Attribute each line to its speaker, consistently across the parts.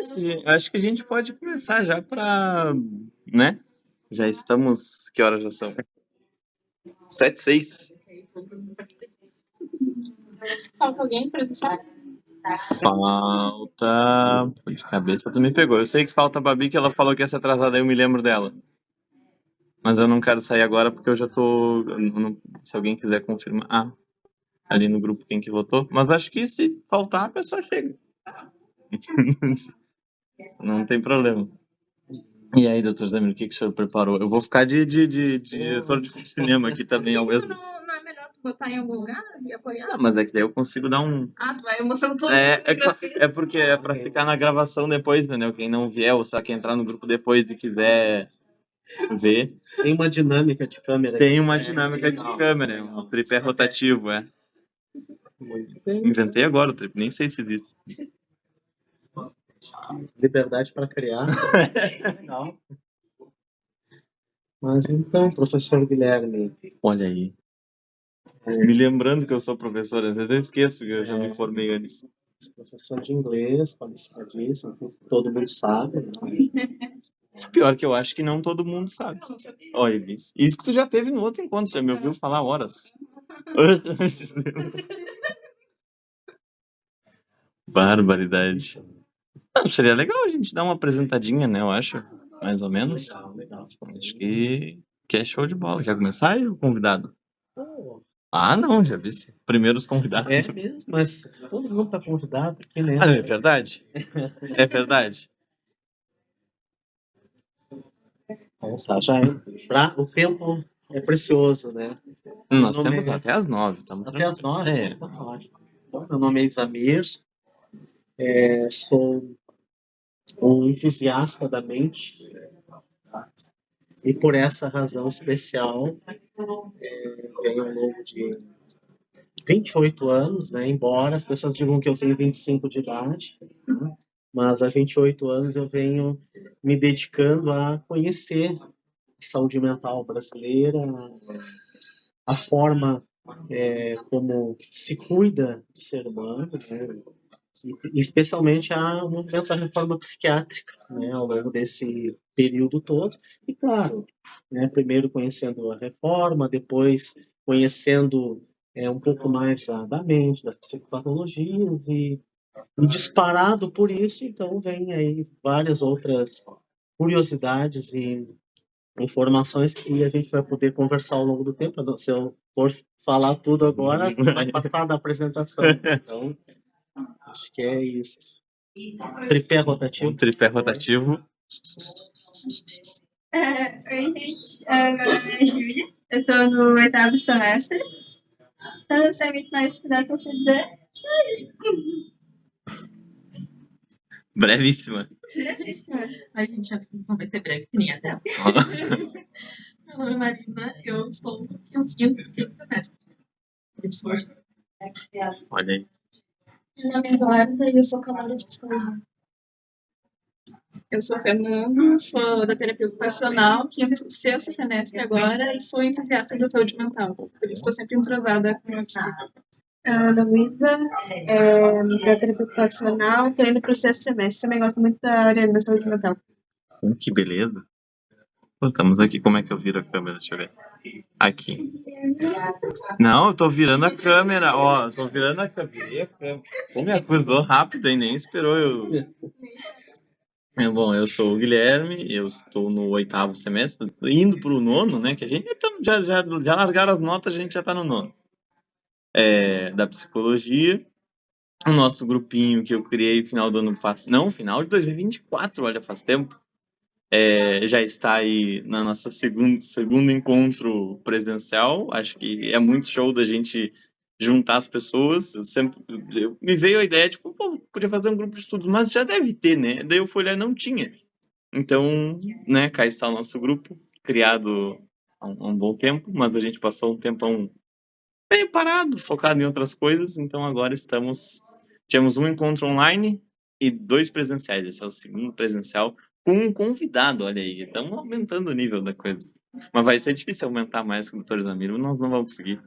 Speaker 1: isso, acho que a gente pode começar já pra, né? Já estamos, que horas já são? 7:06.
Speaker 2: Falta alguém pra apresentar?
Speaker 1: Falta... Pô, de cabeça tu me pegou. Eu sei que falta a Babi, que ela falou que ia ser atrasada, eu me lembro dela. Mas eu não quero sair agora porque eu já tô... Se alguém quiser confirmar... Ah, ali no grupo quem que votou. Mas acho que se faltar, a pessoa chega. Não tem problema. E aí, doutor Zamir, o que que o senhor preparou? Eu vou ficar de diretor de cinema aqui também ao mesmo.
Speaker 2: Não é melhor tu botar em algum lugar e apoiar?
Speaker 1: Não, mas é que daí eu consigo dar um...
Speaker 2: Ah, tu vai mostrando tudo.
Speaker 1: É porque é pra ficar na gravação depois, entendeu? Quem não vier, ou só quem entrar no grupo depois e quiser ver.
Speaker 3: Tem uma dinâmica de câmera.
Speaker 1: Tem uma dinâmica de câmera, é um tripé rotativo, é.
Speaker 3: Muito bem.
Speaker 1: Inventei agora o tripé, nem sei se existe.
Speaker 3: Liberdade para criar. Não. Mas então, professor Guilherme.
Speaker 1: Olha aí. Me lembrando que eu sou professor, às vezes eu esqueço que eu já me formei antes.
Speaker 3: Professor de inglês, qualificadíssimo, não sei se todo mundo sabe. Né?
Speaker 1: Pior que eu acho que não todo mundo sabe. Olha, isso que tu já teve no outro encontro, já me ouviu falar horas. Barbaridade. Não, seria legal a gente dar uma apresentadinha, né? Eu acho. Mais ou menos.
Speaker 3: Legal.
Speaker 1: Acho que é show de bola. Quer começar aí, o convidado?
Speaker 3: Oh,
Speaker 1: Ah, não, já vi. Primeiros convidados.
Speaker 3: é mesmo, mas todo mundo está convidado aqui, né?
Speaker 1: Ah, é verdade? É verdade.
Speaker 3: Nossa, já é. O tempo é precioso, né?
Speaker 1: Nós
Speaker 3: Meu nome
Speaker 1: temos até às 9.
Speaker 3: Até às 9?
Speaker 1: É.
Speaker 3: Então, tá ótimo. Bom, meu nome é Isamir, sou um entusiasta da mente e por essa razão especial venho ao longo de 28 anos, né? Embora as pessoas digam que eu tenho 25 de idade, né? Mas há 28 anos eu venho me dedicando a conhecer a saúde mental brasileira, a forma como se cuida do ser humano, né? E especialmente o movimento da reforma psiquiátrica, né, ao longo desse período todo. E, claro, né, primeiro conhecendo a reforma, depois conhecendo um pouco mais da mente, das psicopatologias, e disparado por isso, então, vem aí várias outras curiosidades e informações que a gente vai poder conversar ao longo do tempo. Se eu for falar tudo agora, vai passar da apresentação. Então, acho que é isso. Tripé rotativo.
Speaker 1: Um tripé rotativo.
Speaker 4: Oi, gente. Meu nome é Júlia. Eu tô no 8º semestre. Eu não sei muito mais o que dá pra você dizer. É isso.
Speaker 1: Brevíssima.
Speaker 2: Ai, gente, a apresentação vai ser breve, que nem a dela. Meu nome é Marina, eu estou no quinto semestre.
Speaker 1: Olha aí.
Speaker 4: Meu nome é Eduarda e eu sou calada de psicologia.
Speaker 2: Eu sou Fernanda, sou da terapia ocupacional, sexto semestre agora, e sou entusiasta da saúde mental. Por isso estou sempre entrosada com o psicólogo.
Speaker 5: Ana Luísa, da terapia ocupacional, estou indo para o sexto semestre, também gosto muito da área da saúde mental.
Speaker 1: Que beleza. Pô, estamos aqui, como é que eu viro a câmera? Deixa eu ver. Aqui. Não, eu tô virando a câmera, ó, tô virando a câmera. Pô, me acusou rápido e nem esperou eu... Bom, eu sou o Guilherme, eu estou no 8º semestre, indo pro 9º, né, que a gente já largaram as notas, a gente já tá no 9º. Da psicologia, o nosso grupinho que eu criei no final do ano passado, não, final de 2024, olha, faz tempo, já está aí na nossa segundo encontro presencial. Acho que é muito show da gente juntar as pessoas. Me veio a ideia, tipo, pô, podia fazer um grupo de estudos, mas já deve ter, né? Daí eu fui olhar, não tinha. Então, né, cá está o nosso grupo, criado há um bom tempo, mas a gente passou um tempão meio parado, focado em outras coisas, então agora tivemos um encontro online e 2 presenciais. Esse é o segundo presencial com um convidado, olha aí, estamos aumentando o nível da coisa. Mas vai ser difícil aumentar mais com o Dr. Zamiro, nós não vamos conseguir.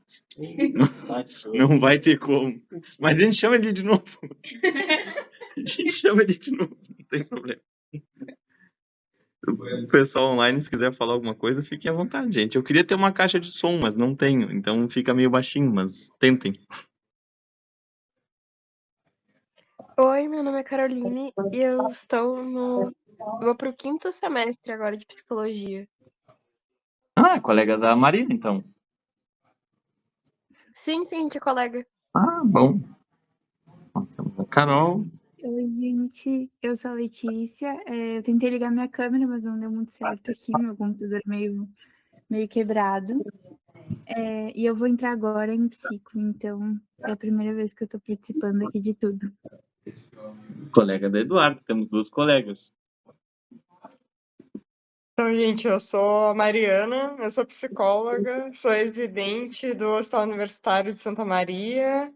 Speaker 1: Não vai ter como. Mas a gente chama ele de novo. A gente chama ele de novo. tem problema. O pessoal online, se quiser falar alguma coisa, fiquem à vontade, gente. Eu queria ter uma caixa de som, mas não tenho, então fica meio baixinho, mas tentem.
Speaker 6: Oi, meu nome é Caroline e eu vou pro 5º semestre agora de psicologia.
Speaker 1: Ah, colega da Marina, então.
Speaker 6: Sim, a gente é colega.
Speaker 1: Ah, bom. Temos a Carol.
Speaker 7: Oi, gente, eu sou a Letícia. Eu tentei ligar minha câmera, mas não deu muito certo aqui. Meu computador é meio quebrado. E eu vou entrar agora em psico, então é a primeira vez que eu tô participando aqui de tudo.
Speaker 1: Colega da Eduardo, temos duas colegas.
Speaker 8: Então, gente, eu sou a Mariana, eu sou psicóloga, sou residente do Hospital Universitário de Santa Maria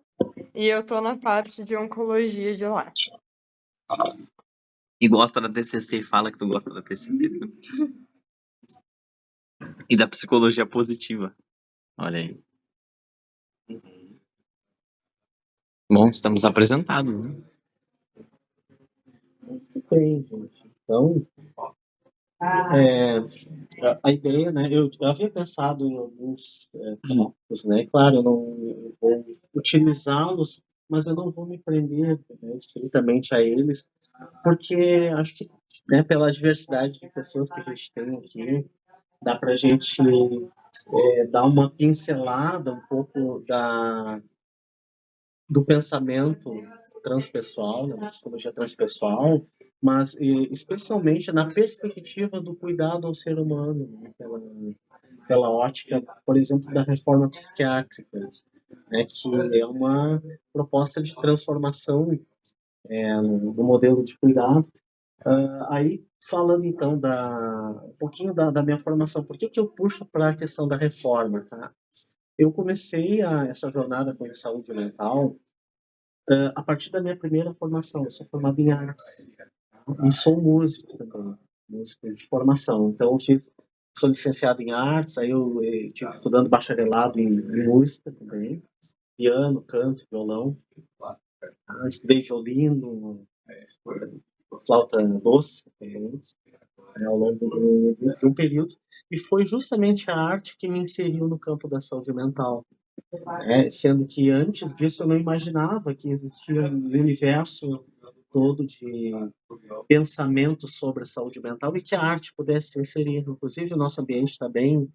Speaker 8: e eu tô na parte de oncologia de lá.
Speaker 1: E gosta da TCC, fala que tu gosta da TCC. E da psicologia positiva. Olha aí. Bom, estamos apresentados, né?
Speaker 3: Muito bem, gente. Então, a ideia, né? Eu havia pensado em alguns tópicos, né? Claro, eu não vou utilizá-los, mas eu não vou me prender, né, estritamente a eles, porque acho que, né, pela diversidade de pessoas que a gente tem aqui, dá para a gente dar uma pincelada um pouco do pensamento transpessoal, né, da psicologia transpessoal, mas especialmente na perspectiva do cuidado ao ser humano, né, pela ótica, por exemplo, da reforma psiquiátrica, né, que é uma proposta de transformação no modelo de cuidado. Aí, falando então um pouquinho da minha formação, por que eu puxo para a questão da reforma? Tá? Eu comecei essa jornada com a saúde mental a partir da minha primeira formação. Eu sou formado em artes e sou músico também, músico de formação. Então, sou licenciado em artes, aí eu estive estudando bacharelado em música também, piano, canto, violão. Estudei violino, flauta doce também, ao longo de um período, e foi justamente a arte que me inseriu no campo da saúde mental. Sendo que antes disso eu não imaginava que existia um universo todo de pensamento sobre a saúde mental e que a arte pudesse se inserir. Inclusive, o nosso ambiente está bem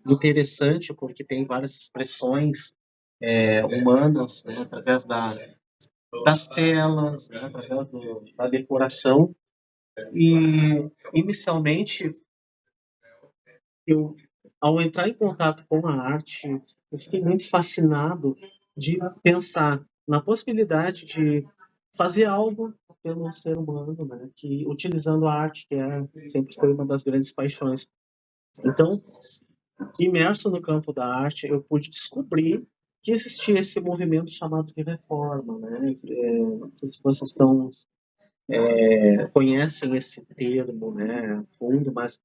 Speaker 3: interessante, porque tem várias expressões humanas, né, através das telas, né, através da decoração. E, inicialmente, ao entrar em contato com a arte, eu fiquei muito fascinado de pensar na possibilidade de fazer algo pelo ser humano, né? Que utilizando a arte, sempre foi uma das grandes paixões. Então, imerso no campo da arte, eu pude descobrir que existia esse movimento chamado de reforma, né? Não sei se vocês conhecem esse termo, né, fundo, mas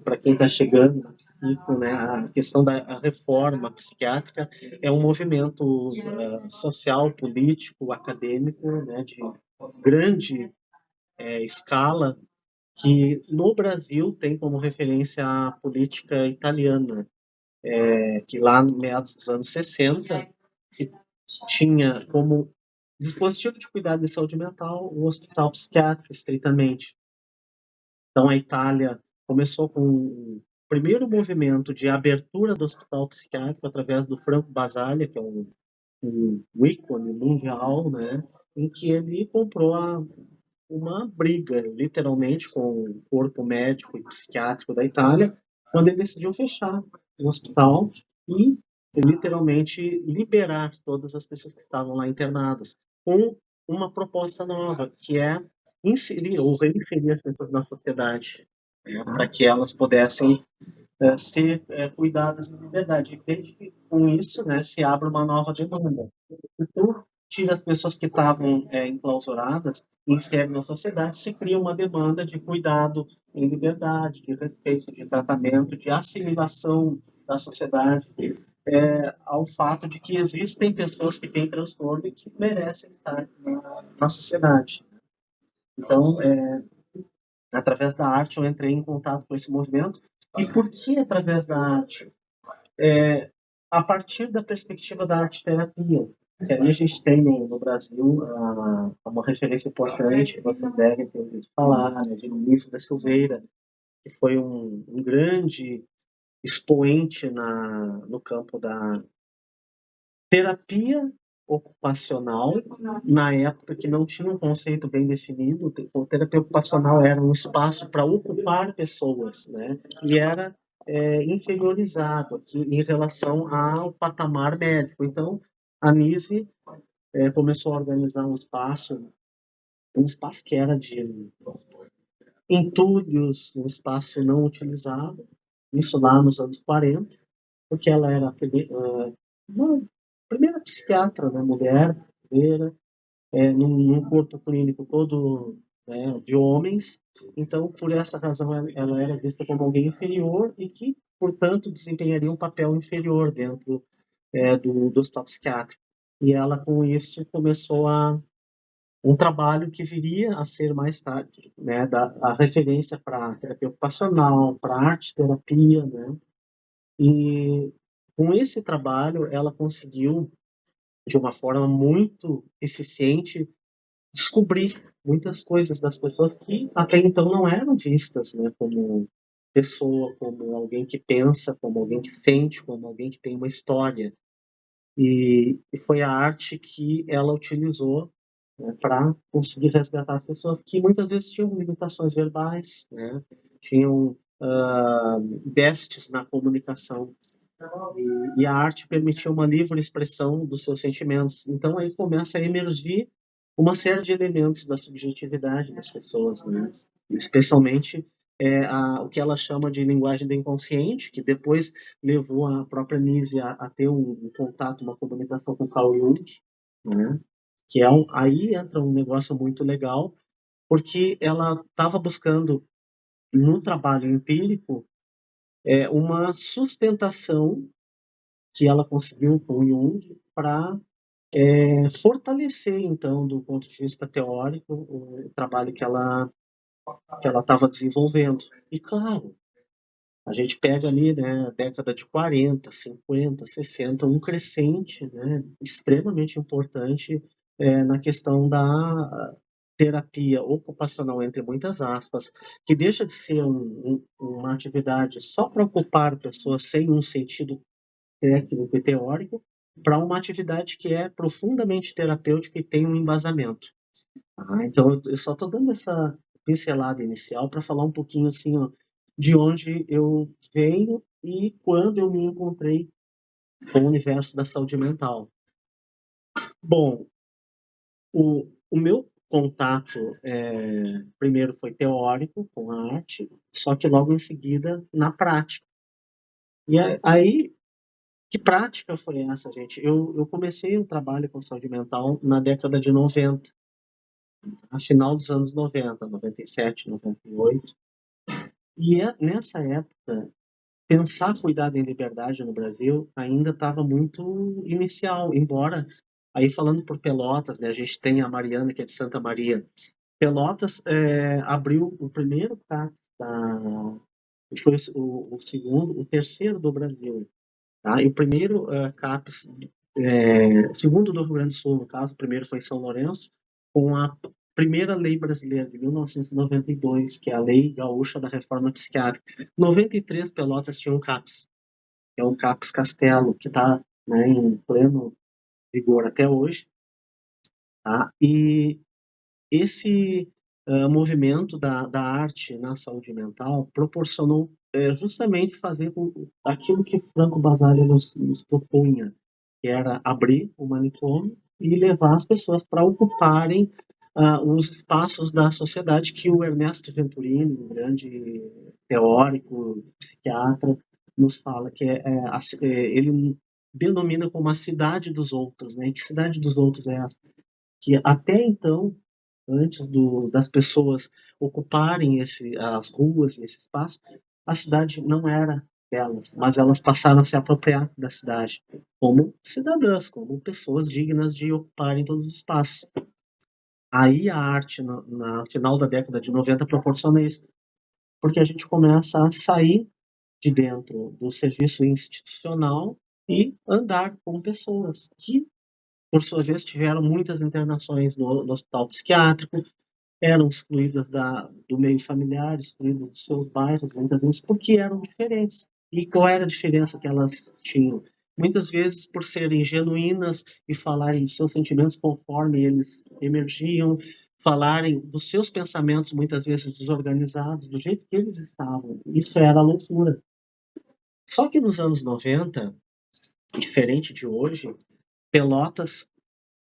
Speaker 3: para quem está chegando no psico, né, a questão da reforma psiquiátrica é um movimento social, político, acadêmico, né, de grande escala, que no Brasil tem como referência a política italiana, que lá no meados dos anos 60 que tinha como dispositivo de cuidado de saúde mental o hospital psiquiátrico, estritamente. Então, a Itália começou com o primeiro movimento de abertura do hospital psiquiátrico através do Franco Basaglia, que é um ícone mundial, né, em que ele comprou uma briga, literalmente, com o corpo médico e psiquiátrico da Itália, quando ele decidiu fechar o hospital e, literalmente, liberar todas as pessoas que estavam lá internadas, com uma proposta nova, que é inserir ou reinserir as pessoas na sociedade, né, para que elas pudessem ser cuidadas de liberdade. E desde que, com isso, né, se abre uma nova demanda. Então, tira as pessoas que estavam enclausuradas e insere na sociedade, se cria uma demanda de cuidado em liberdade, de respeito, de tratamento, de assimilação da sociedade, ao fato de que existem pessoas que têm transtorno e que merecem estar na sociedade. Então, através da arte, eu entrei em contato com esse movimento. E por que através da arte? A partir da perspectiva da arte-terapia, que ali a gente tem no Brasil uma referência importante, que vocês devem ter ouvido falar, né, de Luiz da Silveira, que foi um grande expoente no campo da terapia ocupacional, na época que não tinha um conceito bem definido. A terapia ocupacional era um espaço para ocupar pessoas, né? E era inferiorizado aqui em relação ao patamar médico. Então, a Nise começou a organizar um espaço que era de entulhos, um espaço não utilizado, isso lá nos anos 40, porque ela era uma primeira psiquiatra, né, mulher, brasileira, num corpo clínico todo, né, de homens. Então, por essa razão, ela era vista como alguém inferior e que, portanto, desempenharia um papel inferior dentro do hospital psiquiátrico. E ela, com isso, começou um trabalho que viria a ser mais tarde, né, a referência para terapia ocupacional, para arte-terapia, né? E com esse trabalho, ela conseguiu, de uma forma muito eficiente, descobrir muitas coisas das pessoas que até então não eram vistas, né, como pessoa, como alguém que pensa, como alguém que sente, como alguém que tem uma história. E foi a arte que ela utilizou, né, para conseguir resgatar as pessoas que muitas vezes tinham limitações verbais, né, tinham déficits na comunicação. E a arte permitia uma livre expressão dos seus sentimentos. Então aí começa a emergir uma série de elementos da subjetividade das pessoas, né? Especialmente o que ela chama de linguagem do inconsciente, que depois levou a própria Nise a ter um contato, uma comunicação com Carl Jung, né? Que aí entra um negócio muito legal, porque ela estava buscando no trabalho empírico uma sustentação que ela conseguiu com o Jung para fortalecer, então, do ponto de vista teórico, o trabalho que ela estava desenvolvendo. E, claro, a gente pega ali, né, a década de 40, 50, 60, um crescente, né, extremamente importante na questão da terapia ocupacional, entre muitas aspas, que deixa de ser uma atividade só para ocupar pessoas sem um sentido técnico e teórico, para uma atividade que é profundamente terapêutica e tem um embasamento. Então, eu só estou dando essa pincelada inicial para falar um pouquinho assim, ó, de onde eu venho e quando eu me encontrei com o universo da saúde mental. Bom, o meu contato primeiro foi teórico com a arte, só que logo em seguida na prática. E aí, que prática foi essa, gente? Eu comecei o trabalho com saúde mental na década de 90, a final dos anos 90, 97, 98. E nessa época, pensar cuidado em liberdade no Brasil ainda estava muito inicial, embora, aí falando por Pelotas, né, a gente tem a Mariana, que é de Santa Maria. Pelotas abriu o primeiro CAPS, foi o segundo, o terceiro do Brasil. Tá? E o primeiro CAPS, o segundo do Rio Grande do Sul, no caso, o primeiro foi em São Lourenço, com a primeira lei brasileira de 1992, que é a Lei Gaúcha da Reforma Psiquiátrica. 93 Pelotas tinham um CAPS, que é o CAPS Castelo, que está, né, em pleno vigor até hoje. Tá? E esse movimento da arte na saúde mental proporcionou justamente fazer aquilo que Franco Basaglia nos propunha, que era abrir o manicômio e levar as pessoas para ocuparem os espaços da sociedade que o Ernesto Venturini, um grande teórico, psiquiatra, nos fala, que ele denomina como a cidade dos outros, né? E que cidade dos outros é essa? Que até então, antes das pessoas ocuparem as ruas e esse espaço, a cidade não era delas, mas elas passaram a se apropriar da cidade como cidadãs, como pessoas dignas de ocuparem todos os espaços. Aí a arte, na final da década de 90, proporciona isso, porque a gente começa a sair de dentro do serviço institucional e andar com pessoas que, por sua vez, tiveram muitas internações no hospital psiquiátrico, eram excluídas do meio familiar, excluídas dos seus bairros, muitas vezes porque eram diferentes. E qual era a diferença que elas tinham? Muitas vezes por serem genuínas e falarem dos seus sentimentos conforme eles emergiam, falarem dos seus pensamentos muitas vezes desorganizados, do jeito que eles estavam. Isso era a loucura. Só que nos anos 90, diferente de hoje, Pelotas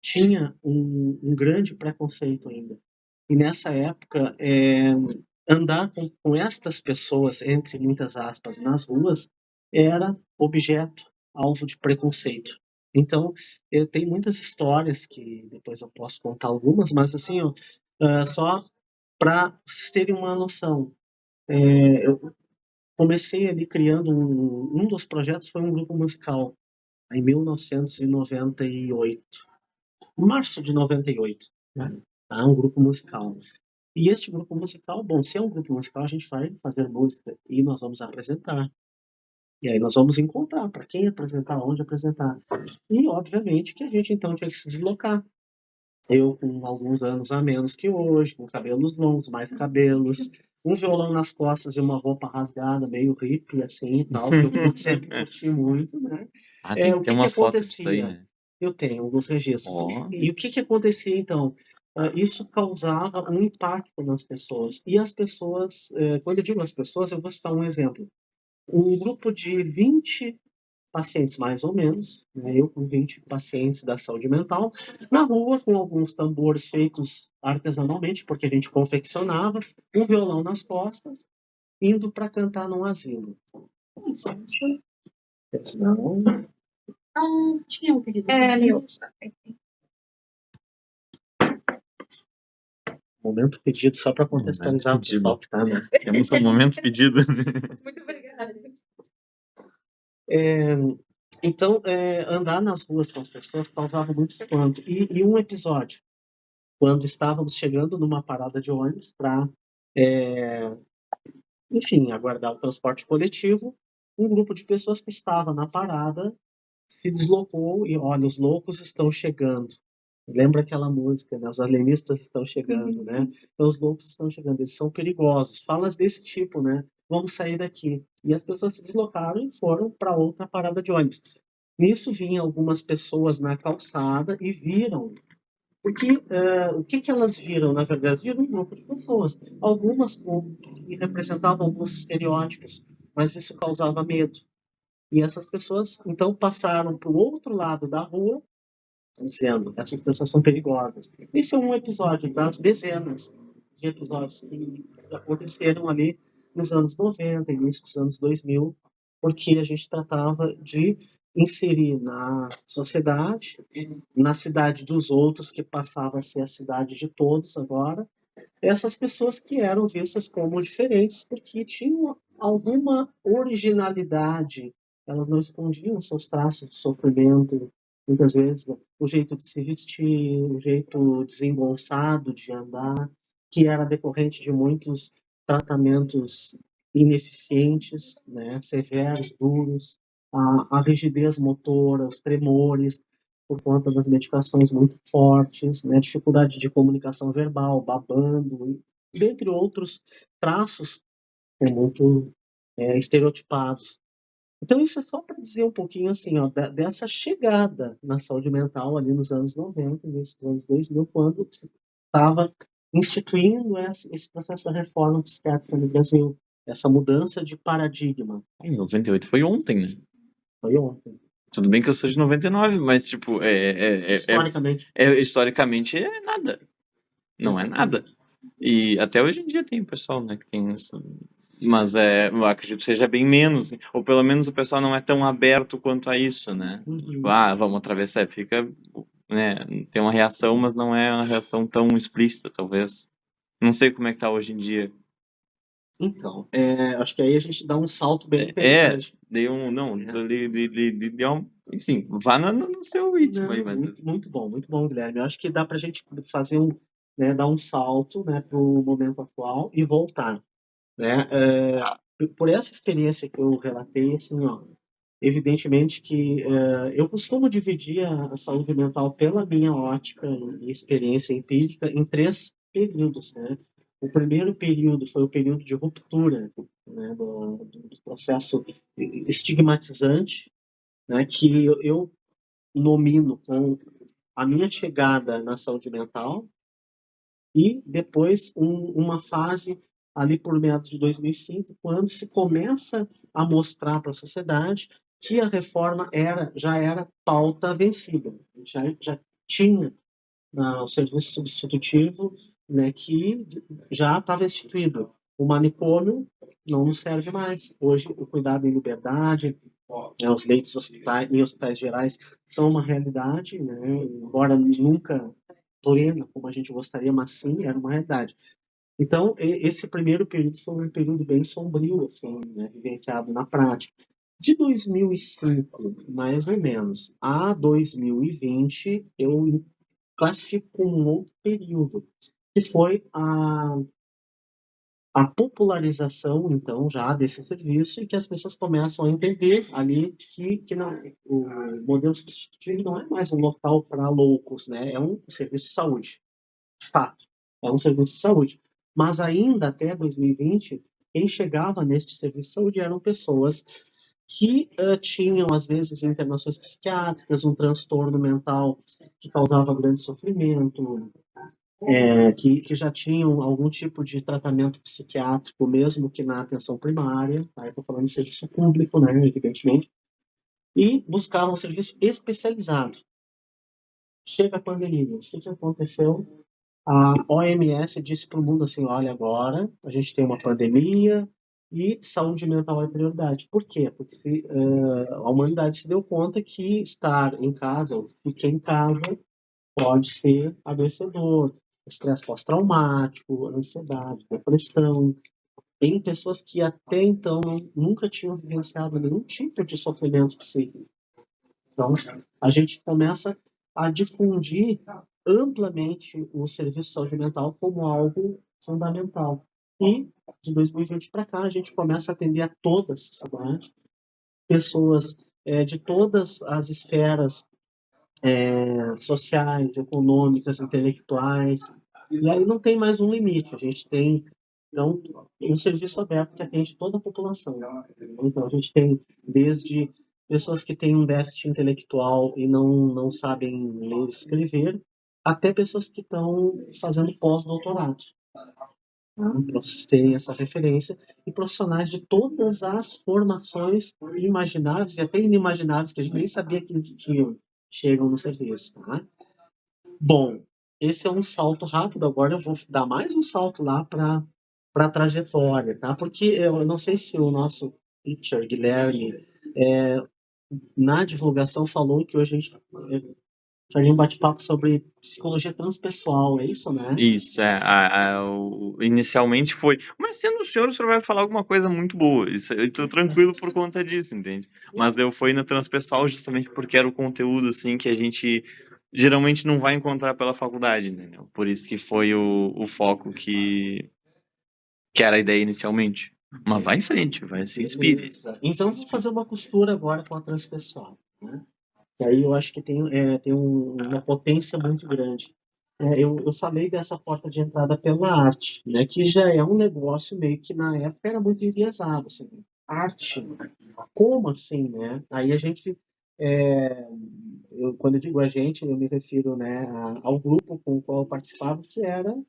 Speaker 3: tinha um grande preconceito ainda. E nessa época, andar com estas pessoas, entre muitas aspas, nas ruas, era objeto, alvo de preconceito. Então, tem muitas histórias que depois eu posso contar algumas, mas assim, ó, só para vocês terem uma noção. Eu comecei ali criando um dos projetos foi um grupo musical, em 1998. Março de 98, né? Tá? Um grupo musical. E este grupo musical, bom, se é um grupo musical, a gente vai fazer música e nós vamos apresentar. E aí nós vamos encontrar para quem apresentar, onde apresentar. E, obviamente, que a gente então tinha que se deslocar. Eu com alguns anos a menos que hoje, com cabelos longos, mais cabelos, um violão nas costas e uma roupa rasgada, meio hippie, assim, e tal, que eu sempre curti muito, né?
Speaker 1: Ah, tem
Speaker 3: O
Speaker 1: que ter
Speaker 3: que
Speaker 1: uma foto disso aí,
Speaker 3: acontecia?
Speaker 1: né?
Speaker 3: Eu tenho alguns registros.
Speaker 1: Ó.
Speaker 3: E o que acontecia, então? Isso causava um impacto nas pessoas. E as pessoas, quando eu digo as pessoas, eu vou citar um exemplo. Um grupo de 20 pacientes, mais ou menos, né, eu com 20 pacientes da saúde mental, na rua, com alguns tambores feitos artesanalmente, porque a gente confeccionava, um violão nas costas, indo para cantar num asilo. Não,
Speaker 2: Tinha um pedido.
Speaker 4: Meu.
Speaker 3: momento pedido só para contextualizar o pessoal que tá, né?
Speaker 1: Temos um momento pedido.
Speaker 2: Muito obrigada.
Speaker 3: Então, andar nas ruas com as pessoas causava muito espanto. E um episódio, quando estávamos chegando numa parada de ônibus para, enfim, aguardar o transporte coletivo, um grupo de pessoas que estava na parada se deslocou e, olha, os loucos estão chegando. Lembra aquela música, né? Os alienistas estão chegando, né? Então, os loucos estão chegando, eles são perigosos. Falas desse tipo, né? Vamos sair daqui. E as pessoas se deslocaram e foram para outra parada de ônibus. Nisso vinham algumas pessoas na calçada e viram. Porque o que elas viram, na verdade? Viram um grupo de pessoas. Algumas que representavam alguns estereótipos, mas isso causava medo. E essas pessoas, então, passaram para o outro lado da rua, dizendo essas pessoas são perigosas. Esse é um episódio das dezenas de episódios que aconteceram ali nos anos 90, início dos anos 2000, porque a gente tratava de inserir na sociedade, na cidade dos outros, que passava a ser a cidade de todos agora, essas pessoas que eram vistas como diferentes, porque tinham alguma originalidade, elas não escondiam seus traços de sofrimento, muitas vezes o jeito de se vestir, o jeito desengonçado de andar, que era decorrente de muitos tratamentos ineficientes, né, severos, duros, a rigidez motora, os tremores, por conta das medicações muito fortes, né, dificuldade de comunicação verbal, babando, dentre outros traços muito estereotipados. Então, isso é só para dizer um pouquinho assim, ó, dessa chegada na saúde mental ali nos anos 90, início dos anos 2000, quando se estava instituindo esse processo da reforma psiquiátrica no Brasil, essa mudança de paradigma.
Speaker 1: Em 98 foi ontem, né?
Speaker 3: Foi ontem.
Speaker 1: Tudo bem que eu sou de 99, mas, tipo, historicamente é nada. Não é nada. E até hoje em dia tem o pessoal, né, que tem isso. Mas eu acredito que seja bem menos. Ou pelo menos o pessoal não é tão aberto quanto a isso, né? Tipo, vamos atravessar. Fica, né, tem uma reação, mas não é uma reação tão explícita, talvez. Não sei como é que tá hoje em dia.
Speaker 3: Então, acho que aí a gente dá um salto bem interessante.
Speaker 1: Deu enfim, vá no seu ritmo aí. Mas...
Speaker 3: Muito bom, Guilherme. Eu acho que dá pra gente fazer né, dar um salto, né, para o momento atual e voltar, né? Por essa experiência que eu relatei, assim, ó, evidentemente que eu costumo dividir a saúde mental pela minha ótica e experiência empírica em 3 períodos, né? O primeiro período foi o período de ruptura, né, do processo estigmatizante, né, que eu nomino com a minha chegada na saúde mental e depois uma fase ali por meados de 2005, quando se começa a mostrar para a sociedade que a reforma já era pauta vencida. Já tinha o serviço substitutivo, né, que já estava instituído. O manicômio não nos serve mais. Hoje, o cuidado em liberdade, os leitos em hospitais gerais são uma realidade, né, embora nunca plena, como a gente gostaria, mas sim, era uma realidade. Então, esse primeiro período foi um período bem sombrio, assim, né, vivenciado na prática. De 2005, mais ou menos, a 2020, eu classifico como um outro período, que foi a popularização, então, já desse serviço e que as pessoas começam a entender ali que não, o modelo substitutivo não é mais um local para loucos, né? É um serviço de saúde, de fato, é um serviço de saúde. Mas ainda até 2020, quem chegava neste serviço de saúde eram pessoas que tinham, às vezes, internações psiquiátricas, um transtorno mental que causava grande sofrimento, que já tinham algum tipo de tratamento psiquiátrico, mesmo que na atenção primária, tá? Eu estou falando de serviço público, né, evidentemente, e buscavam um serviço especializado. Chega a pandemia, o que aconteceu? A OMS disse para o mundo assim, olha, agora a gente tem uma pandemia e saúde mental é prioridade. Por quê? Porque a humanidade se deu conta que estar em casa, ou ficar em casa, pode ser adoecedor, estresse pós-traumático, ansiedade, depressão, em pessoas que até então nunca tinham vivenciado nenhum tipo de sofrimento psíquico. Então, a gente começa a difundir amplamente o serviço de saúde mental como algo fundamental. E, de 2020 para cá, a gente começa a atender a toda a sociedade, pessoas de todas as esferas sociais, econômicas, intelectuais, e aí não tem mais um limite, a gente tem, então, um serviço aberto que atende toda a população. Então, a gente tem desde pessoas que têm um déficit intelectual e não sabem ler e escrever, até pessoas que estão fazendo pós-doutorado. Para vocês terem essa referência, e profissionais de todas as formações imagináveis e até inimagináveis, que a gente nem sabia que existiam, chegam no serviço. Tá? Bom, esse é um salto rápido, agora eu vou dar mais um salto lá para a trajetória, tá? Porque eu não sei se o nosso teacher, Guilherme, na divulgação falou que hoje a gente faria um bate-papo sobre psicologia transpessoal, é isso, né?
Speaker 1: Isso, inicialmente foi. Mas sendo o senhor vai falar alguma coisa muito boa. Isso, eu tô tranquilo por conta disso, entende? Mas eu fui na transpessoal justamente porque era o conteúdo, assim, que a gente geralmente não vai encontrar pela faculdade, entendeu? Por isso que foi o foco que era a ideia inicialmente. Mas vai em frente, vai, se inspire.
Speaker 3: Então, vamos fazer uma costura agora com a transpessoal, né? E aí eu acho que tem uma potência muito grande. Eu falei dessa porta de entrada pela arte, né? Que já é um negócio meio que na época era muito enviesado, assim. Arte, como assim, né? Aí a gente, quando eu digo a gente, eu me refiro, né, ao grupo com o qual eu participava, que eram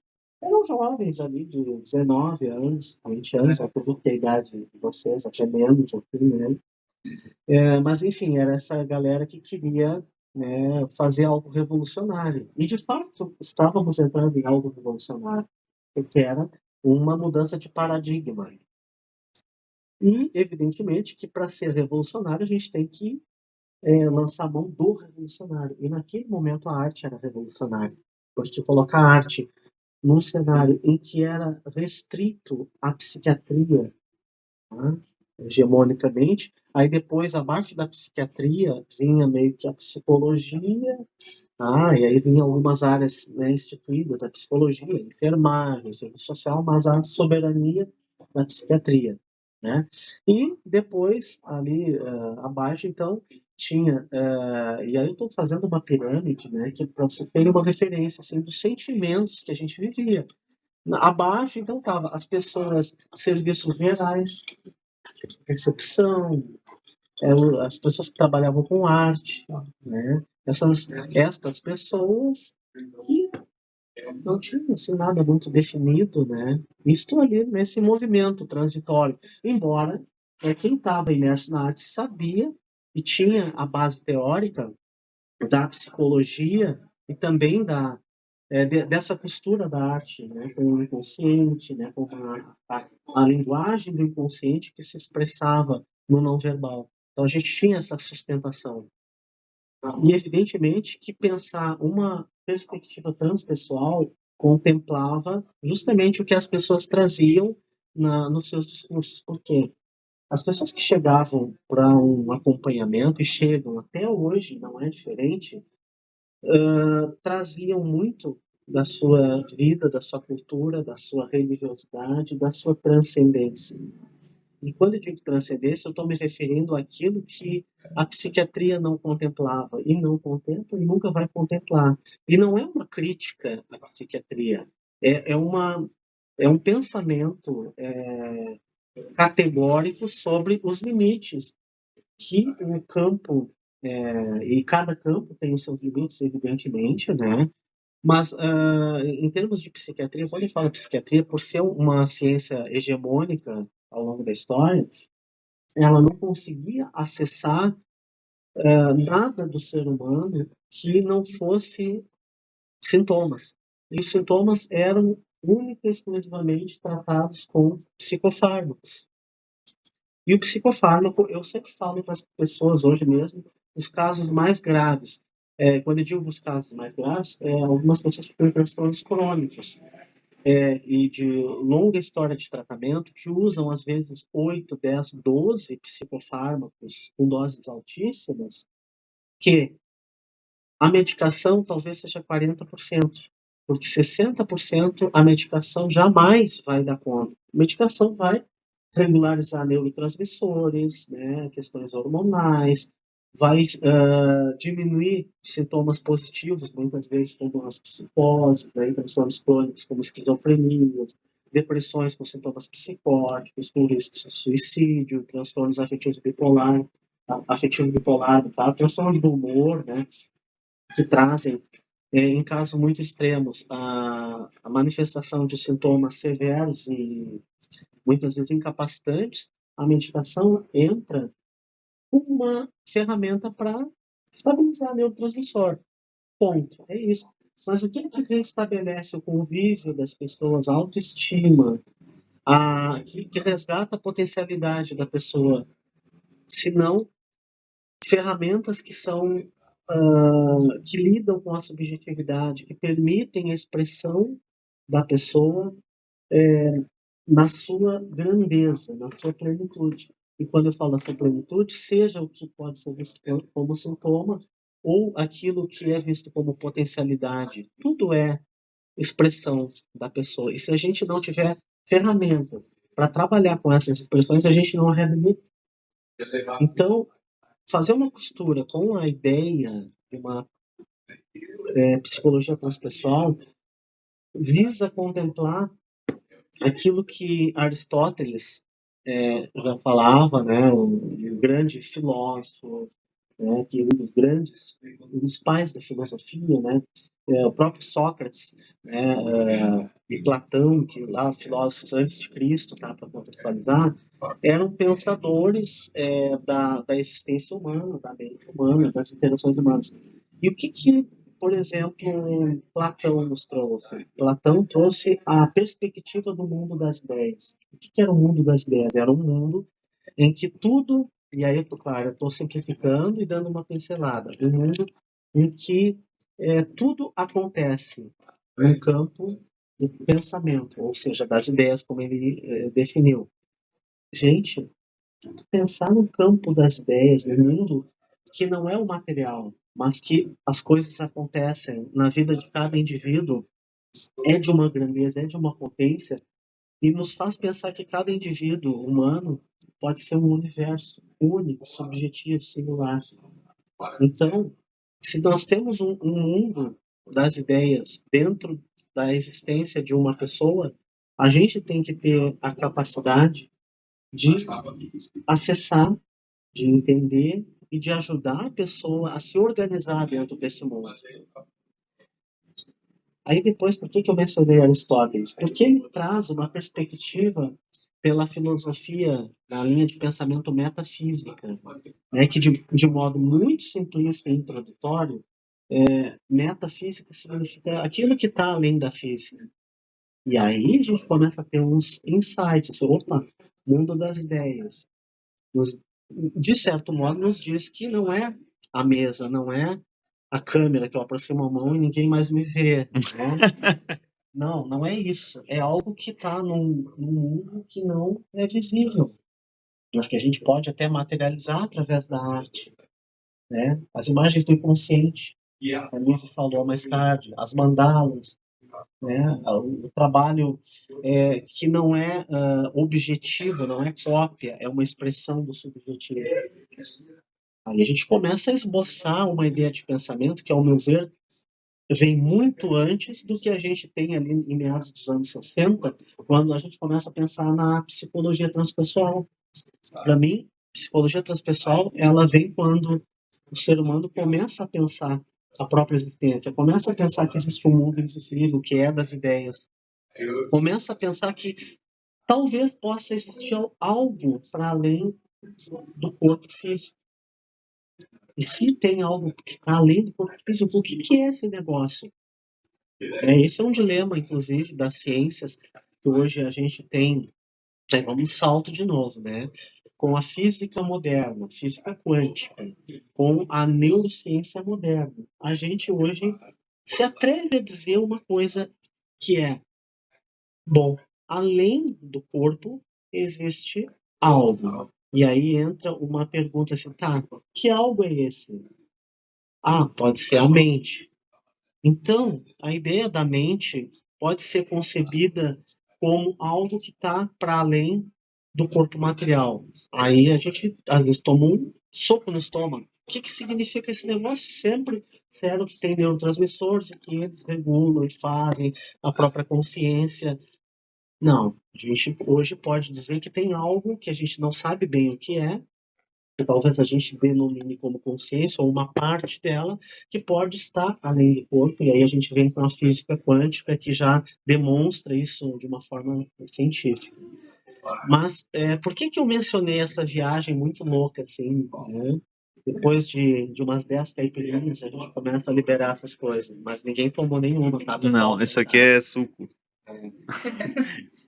Speaker 3: jovens ali de 19 anos, 20 anos, eu acredito que a idade de vocês, até menos, aqui, né? Mas, enfim, era essa galera que queria, né, fazer algo revolucionário. E, de fato, estávamos entrando em algo revolucionário, porque era uma mudança de paradigma. E, evidentemente, que para ser revolucionário, a gente tem que lançar a mão do revolucionário. E, naquele momento, a arte era revolucionária. Porque colocar a arte num cenário em que era restrito à psiquiatria, né, hegemonicamente. Aí depois, abaixo da psiquiatria, vinha meio que a psicologia, e aí vinham algumas áreas, né, instituídas, a psicologia, a enfermagem, serviço social, mas a soberania da psiquiatria, né? E depois, ali abaixo, então, tinha, e aí eu estou fazendo uma pirâmide, né, que para vocês terem uma referência, assim, dos sentimentos que a gente vivia. Abaixo, então, tava as pessoas, serviços gerais, recepção, as pessoas que trabalhavam com arte, né? Estas pessoas que não tinham assim, nada muito definido, né? Estou ali nesse movimento transitório, embora quem estava imerso na arte sabia e tinha a base teórica da psicologia e também dessa costura da arte, né, com o inconsciente, né, com a linguagem do inconsciente que se expressava no não verbal. Então a gente tinha essa sustentação. E evidentemente que pensar uma perspectiva transpessoal contemplava justamente o que as pessoas traziam nos seus discursos. Por quê? As pessoas que chegavam para um acompanhamento, e chegam até hoje, não é diferente, traziam muito da sua vida, da sua cultura, da sua religiosidade, da sua transcendência. E quando eu digo transcendência, eu estou me referindo àquilo que a psiquiatria não contemplava, e não contempla, e nunca vai contemplar. E não é uma crítica à psiquiatria, é um pensamento categórico sobre os limites que o campo, e cada campo tem os seus limites, evidentemente, né? Mas, em termos de psiquiatria, quando a gente fala psiquiatria, por ser uma ciência hegemônica ao longo da história, ela não conseguia acessar nada do ser humano que não fosse sintomas. E os sintomas eram única e exclusivamente tratados com psicofármacos. E o psicofármaco, eu sempre falo para as pessoas hoje mesmo, os casos mais graves. Quando eu digo os casos mais graves, algumas pessoas que têm transtornos crônicos e de longa história de tratamento, que usam às vezes 8, 10, 12 psicofármacos com doses altíssimas, que a medicação talvez seja 40%, porque 60% a medicação jamais vai dar conta. A medicação vai regularizar neurotransmissores, né, questões hormonais, vai diminuir sintomas positivos, muitas vezes como as psicoses, né, transtornos crônicos como esquizofrenias, depressões com sintomas psicóticos, com risco de suicídio, transtornos afetivo bipolar, no caso, transtornos do humor, né, que trazem, em casos muito extremos, a manifestação de sintomas severos e muitas vezes incapacitantes. A medicação entra como uma ferramenta para estabilizar o neurotransmissor. Ponto. É isso. Mas o que é que restabelece o convívio das pessoas, a autoestima, que resgata a potencialidade da pessoa, se não ferramentas que são que lidam com a subjetividade, que permitem a expressão da pessoa na sua grandeza, na sua plenitude. E quando eu falo da sua plenitude, seja o que pode ser visto como sintoma ou aquilo que é visto como potencialidade, tudo é expressão da pessoa. E se a gente não tiver ferramentas para trabalhar com essas expressões, a gente não reabilita. Então, fazer uma costura com a ideia de uma psicologia transpessoal visa contemplar aquilo que Aristóteles já falava, né, um grande filósofo, né, que um dos pais da filosofia, né, o próprio Sócrates, né, e Platão, que lá filósofos antes de Cristo, tá, para contextualizar, eram pensadores da existência humana, da mente humana, das interações humanas. E o que por exemplo, Platão nos trouxe? Platão trouxe a perspectiva do mundo das ideias. O que era o mundo das ideias? Era um mundo em que tudo, e aí, claro, eu estou simplificando e dando uma pincelada, um mundo em que tudo acontece no campo do pensamento, ou seja, das ideias, como ele definiu. Gente, pensar no campo das ideias, no mundo que não é o material, mas que as coisas acontecem na vida de cada indivíduo, é de uma grandeza, é de uma potência, e nos faz pensar que cada indivíduo humano pode ser um universo único, subjetivo, singular. Então, se nós temos um mundo das ideias dentro da existência de uma pessoa, a gente tem que ter a capacidade de acessar, de entender e de ajudar a pessoa a se organizar dentro desse mundo. Aí depois, por que eu mencionei Aristóteles? Porque ele traz uma perspectiva pela filosofia na linha de pensamento metafísica, né, que de modo muito simplista e introdutório, metafísica significa aquilo que está além da física. E aí a gente começa a ter uns insights. Opa, mundo das ideias. De certo modo, nos diz que não é a mesa, não é a câmera que eu aproximo a mão e ninguém mais me vê. Né? Não é isso. É algo que está num mundo que não é visível, mas que a gente pode até materializar através da arte. Né? As imagens do inconsciente, a Lise falou mais tarde, as mandalas, né? O trabalho que não é objetivo, não é cópia, é uma expressão do subjetivo. Aí a gente começa a esboçar uma ideia de pensamento que, ao meu ver, vem muito antes do que a gente tem ali em meados dos anos 60, quando a gente começa a pensar na psicologia transpessoal. Para mim, psicologia transpessoal, ela vem quando o ser humano começa a pensar a própria existência, começa a pensar que existe um mundo invisível, que é das ideias, começa a pensar que talvez possa existir algo para além do corpo físico. E se tem algo que está além do corpo físico, o que é esse negócio? Esse é um dilema, inclusive, das ciências, que hoje a gente tem. Vamos salto de novo, né? Com a física moderna, física quântica, com a neurociência moderna. A gente hoje se atreve a dizer uma coisa que é, bom, além do corpo existe algo. E aí entra uma pergunta assim, tá, que algo é esse? Ah, pode ser a mente. Então, a ideia da mente pode ser concebida como algo que está para além do corpo material. Aí a gente, às vezes, toma um soco no estômago. O que significa esse negócio? Sempre cérebros têm neurotransmissores e que eles regulam e fazem a própria consciência. Não, a gente hoje pode dizer que tem algo que a gente não sabe bem o que é, talvez a gente denomine como consciência, ou uma parte dela, que pode estar além do corpo, e aí a gente vem com a física quântica, que já demonstra isso de uma forma científica. Mas por que eu mencionei essa viagem muito louca, assim, né? Depois de umas 10 caipirinhas, a gente começa a liberar essas coisas, mas ninguém tomou nenhuma, tá, pessoal?
Speaker 1: Não, isso aqui é suco.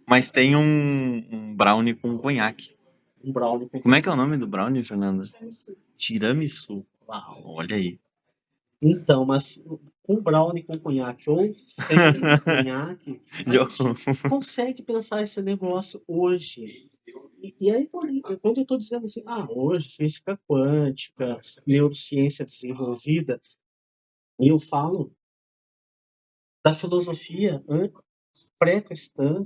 Speaker 1: Mas tem um brownie com conhaque.
Speaker 3: Um brownie com
Speaker 1: Como é que é o nome do brownie, Fernanda? Tiramisu. Uau, olha aí.
Speaker 3: Então, mas com brownie com conhaque ou sem conhaque, a gente consegue pensar esse negócio hoje. E aí, quando eu estou dizendo assim, hoje, física quântica, neurociência desenvolvida, e eu falo da filosofia pré-cristã,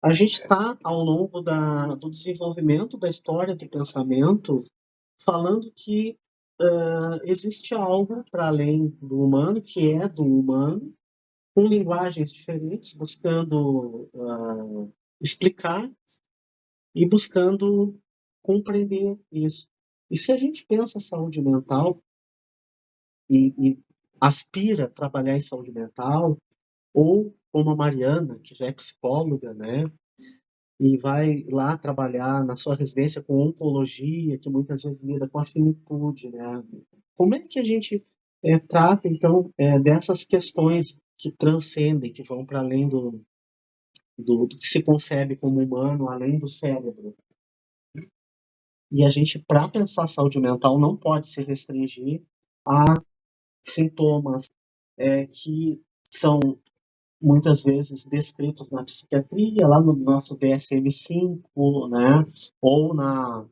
Speaker 3: a gente está, ao longo do desenvolvimento da história do pensamento, falando que existe algo para além do humano, que é do humano, com linguagens diferentes, buscando explicar e buscando compreender isso. E se a gente pensa saúde mental e aspira a trabalhar em saúde mental, ou como a Mariana, que já é psicóloga, né, e vai lá trabalhar na sua residência com oncologia, que muitas vezes lida com a finitude, né? Como é que a gente trata, então, dessas questões que transcendem, que vão para além do que se concebe como humano, além do cérebro? E a gente, para pensar saúde mental, não pode se restringir a sintomas que são muitas vezes descritos na psiquiatria, lá no nosso DSM-5, né? Ou na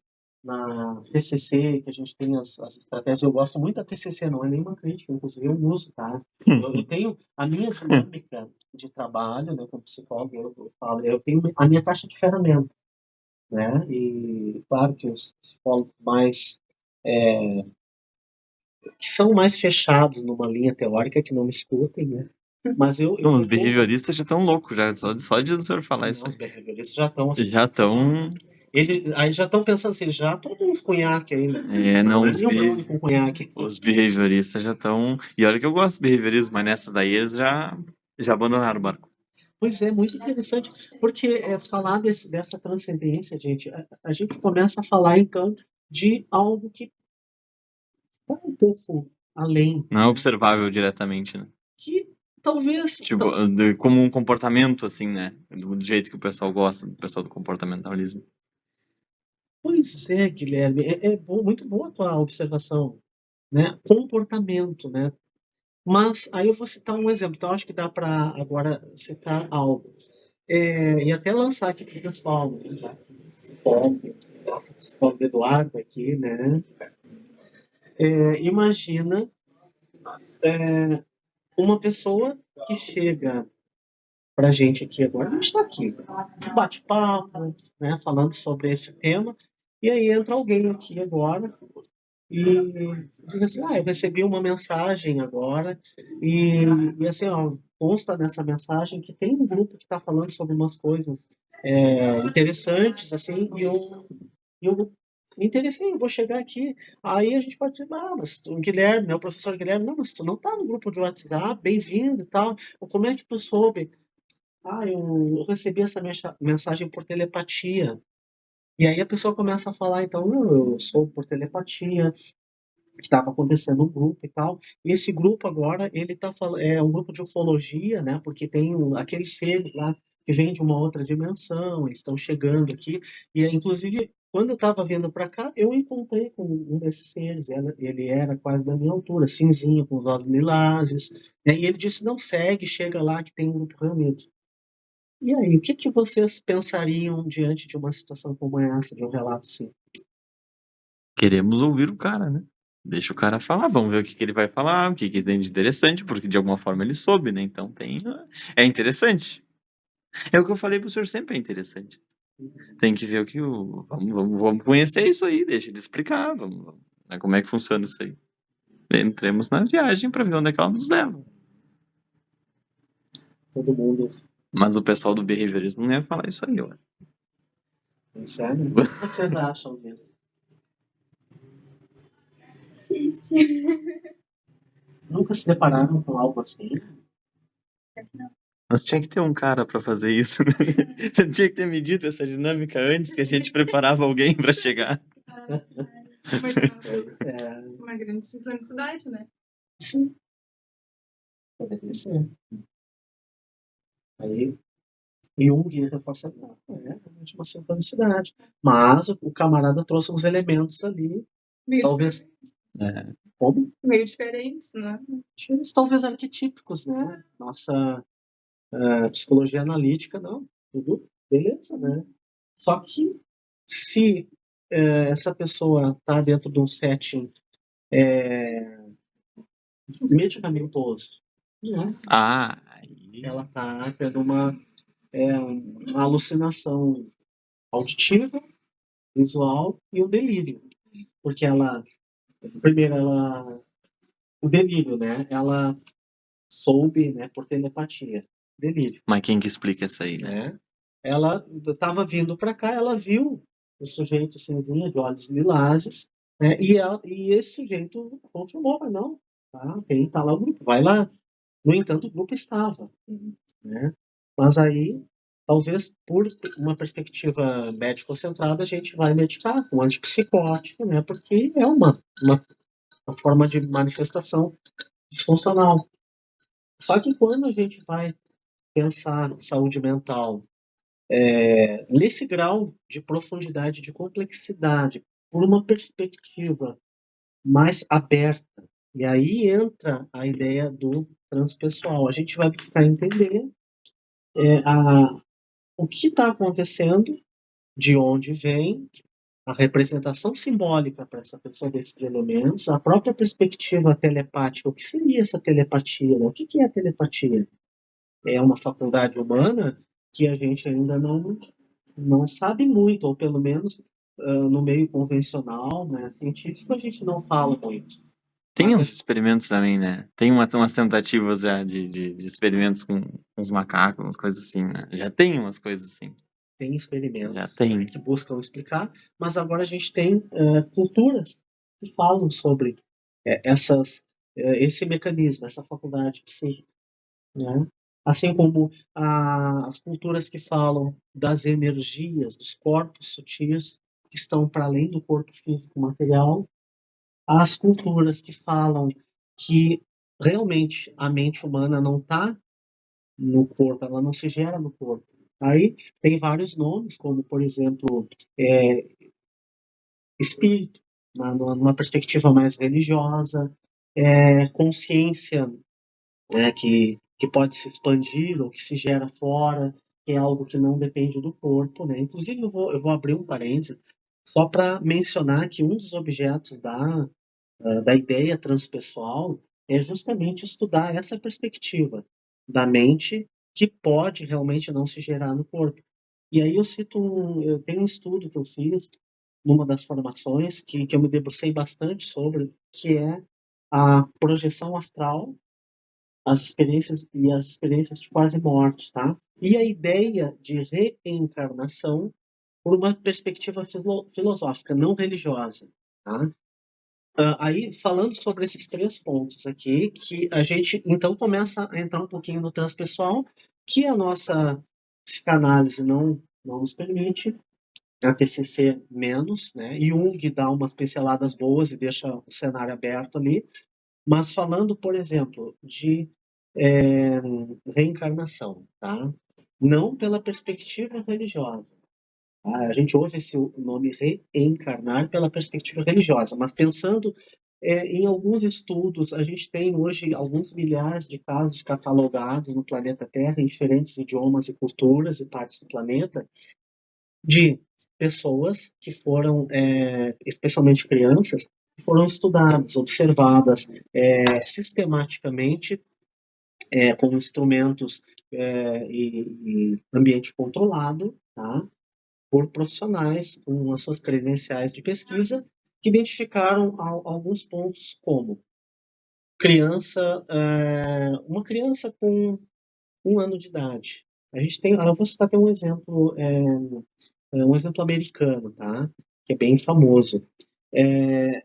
Speaker 3: TCC, que a gente tem as estratégias. Eu gosto muito da TCC, não é nenhuma crítica, inclusive eu uso, tá? Eu tenho a minha dinâmica de trabalho, né, como psicólogo, eu falo, eu tenho a minha caixa de ferramentas, né? E claro que os psicólogos mais que são mais fechados numa linha teórica que não me escutem, né? Mas eu
Speaker 1: Os
Speaker 3: procuro.
Speaker 1: behavioristas já estão loucos, já. Só de o senhor falar isso
Speaker 3: Não, os
Speaker 1: aí.
Speaker 3: behavioristas já estão.
Speaker 1: Já estão.
Speaker 3: Aí já estão pensando assim, já tomam uns conhaque aí, né?
Speaker 1: Não,
Speaker 3: é nenhum brownie com conhaque.
Speaker 1: os behavioristas já estão. E olha que eu gosto de behaviorismo, mas nessas daí eles já abandonaram o barco.
Speaker 3: Pois é, muito interessante, porque falar dessa transcendência, gente, a gente começa a falar, então, de algo que vai um pouco além,
Speaker 1: Não é observável diretamente, né?
Speaker 3: que talvez...
Speaker 1: Tipo, como um comportamento, assim, né? Do jeito que o pessoal gosta, do pessoal do comportamentalismo.
Speaker 3: Pois é, Guilherme, muito boa a tua observação, né? Comportamento, né? Mas aí eu vou citar um exemplo, então acho que dá para agora citar algo. E até lançar aqui para o pessoal, né? Nossa, psicólogo Eduardo aqui, né? Imagina uma pessoa que chega pra gente aqui agora, a gente está aqui, bate-papo, né, falando sobre esse tema, e aí entra alguém aqui agora e diz assim, eu recebi uma mensagem agora, e assim, ó, consta nessa mensagem que tem um grupo que está falando sobre umas coisas interessantes, assim, e eu me interessei, eu vou chegar aqui. Aí a gente pode dizer, mas o Guilherme, né, o professor Guilherme, não, mas tu não tá no grupo de WhatsApp, bem-vindo e tal. Como é que tu soube? Eu recebi essa mensagem por telepatia. E aí a pessoa começa a falar, então, eu soube por telepatia, que estava acontecendo um grupo e tal. E esse grupo agora, ele tá falando, é um grupo de ufologia, né? Porque tem aqueles seres lá que vêm de uma outra dimensão, eles estão chegando aqui. E inclusive, quando eu estava vindo para cá, eu encontrei com um desses seres. Ele era quase da minha altura, cinzinho, com os olhos lilazes. E ele disse: não, segue, chega lá que tem um grupo reunido. E aí, o que vocês pensariam diante de uma situação como essa, de um relato assim?
Speaker 1: Queremos ouvir o cara, né? Deixa o cara falar, vamos ver o que ele vai falar, o que tem de interessante, porque de alguma forma ele soube, né? Então é interessante. É o que eu falei pro senhor, sempre é interessante. Tem que ver o que vamos conhecer isso aí, deixa ele explicar, vamos, né, como é que funciona isso aí. Entremos na viagem para ver onde é que ela nos leva.
Speaker 3: Todo mundo.
Speaker 1: Mas o pessoal do behaviorismo não ia falar isso aí, ó.
Speaker 3: Sério? O que vocês acham disso? Nunca se depararam com algo assim?
Speaker 1: Mas tinha que ter um cara para fazer isso, né? Você tinha que ter medido essa dinâmica antes que a gente preparava alguém para chegar.
Speaker 2: Uma grande sincronicidade, né?
Speaker 3: Sim. Poderia ser. Aí, Jung reforça, realmente uma sincronicidade. Mas o camarada trouxe uns elementos ali, talvez... Como?
Speaker 2: Meio diferentes, né?
Speaker 3: Diferentes, talvez arquetípicos, né? Nossa psicologia analítica, não, tudo beleza, né? Só que se essa pessoa está dentro de um setting medicamentoso, né? Ela está tendo uma alucinação auditiva, visual e um delírio. Porque o delírio, né? Ela soube, né, por telepatia. Delírio.
Speaker 1: Mas quem que explica isso aí, né?
Speaker 3: Ela estava vindo para cá, ela viu o sujeito cinzinha de olhos lilazes, né? E esse sujeito confirmou, mas não, tá? Quem tá lá o grupo, vai lá. No entanto, o grupo estava, né? Mas aí, talvez por uma perspectiva médico-centrada, a gente vai medicar com antipsicótico, né? Porque é uma forma de manifestação disfuncional. Só que quando a gente vai pensar saúde mental nesse grau de profundidade, de complexidade, por uma perspectiva mais aberta, e aí entra a ideia do transpessoal. A gente vai buscar entender o que está acontecendo, de onde vem, a representação simbólica para essa pessoa desses elementos, a própria perspectiva telepática. O que seria essa telepatia? Né? O que é a telepatia? É uma faculdade humana que a gente ainda não sabe muito, ou pelo menos no meio convencional, né, científico, a gente não fala muito.
Speaker 1: Tem uns experimentos também, né? Tem umas tentativas já de experimentos com uns macacos, umas coisas assim, né? Já tem umas coisas assim.
Speaker 3: Tem experimentos
Speaker 1: Já tem.
Speaker 3: que buscam explicar, mas agora a gente tem culturas que falam sobre esse mecanismo, essa faculdade psíquica, né? Assim como as culturas que falam das energias, dos corpos sutis que estão para além do corpo físico material, as culturas que falam que realmente a mente humana não está no corpo, ela não se gera no corpo. Aí tem vários nomes, como, por exemplo, espírito, numa perspectiva mais religiosa, consciência, né, que pode se expandir ou que se gera fora, que é algo que não depende do corpo. Né? Inclusive, eu vou abrir um parênteses só para mencionar que um dos objetos da ideia transpessoal é justamente estudar essa perspectiva da mente que pode realmente não se gerar no corpo. E aí eu tenho um estudo que eu fiz numa das formações que eu me debrucei bastante sobre, que é a projeção astral, as experiências de quase morte, tá? E a ideia de reencarnação por uma perspectiva filosófica, não religiosa, tá? Aí, falando sobre esses 3 pontos aqui, que a gente, então, começa a entrar um pouquinho no transpessoal, que a nossa psicanálise não nos permite, a TCC menos, né? Jung dá umas pinceladas boas e deixa o cenário aberto ali, mas falando, por exemplo, de reencarnação, tá? Não pela perspectiva religiosa. A gente ouve esse nome reencarnar pela perspectiva religiosa, mas pensando em alguns estudos, a gente tem hoje alguns milhares de casos catalogados no planeta Terra, em diferentes idiomas e culturas e partes do planeta, de pessoas que foram, especialmente crianças, que foram estudadas, observadas sistematicamente com instrumentos e ambiente controlado, tá? Por profissionais com as suas credenciais de pesquisa, que identificaram alguns pontos como uma criança com 1 ano de idade. Eu vou citar até um exemplo americano, tá? Que é bem famoso.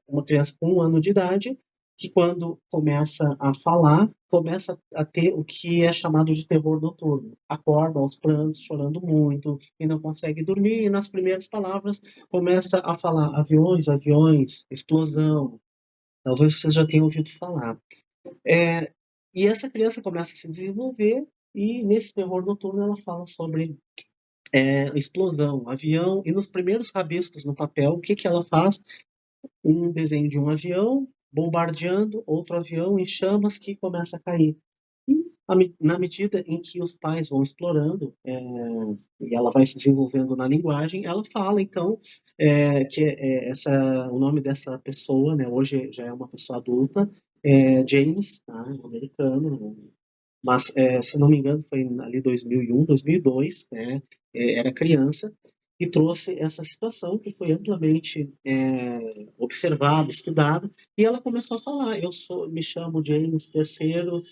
Speaker 3: Uma criança com 1 ano de idade que, quando começa a falar, começa a ter o que é chamado de terror noturno. Acorda aos prantos, chorando muito, e não consegue dormir, e nas primeiras palavras começa a falar aviões, aviões, explosão. Talvez vocês já tenham ouvido falar. E essa criança começa a se desenvolver, e nesse terror noturno ela fala sobre explosão, avião, e nos primeiros rabiscos no papel, o que ela faz? Um desenho de um avião bombardeando outro avião em chamas que começa a cair. E na medida em que os pais vão explorando e ela vai se desenvolvendo na linguagem, ela fala então que o nome dessa pessoa, né, hoje já é uma pessoa adulta, James, tá, um americano, mas se não me engano foi ali 2001, 2002, né, era criança, e trouxe essa situação que foi amplamente observada, estudada, e ela começou a falar: me chamo James III,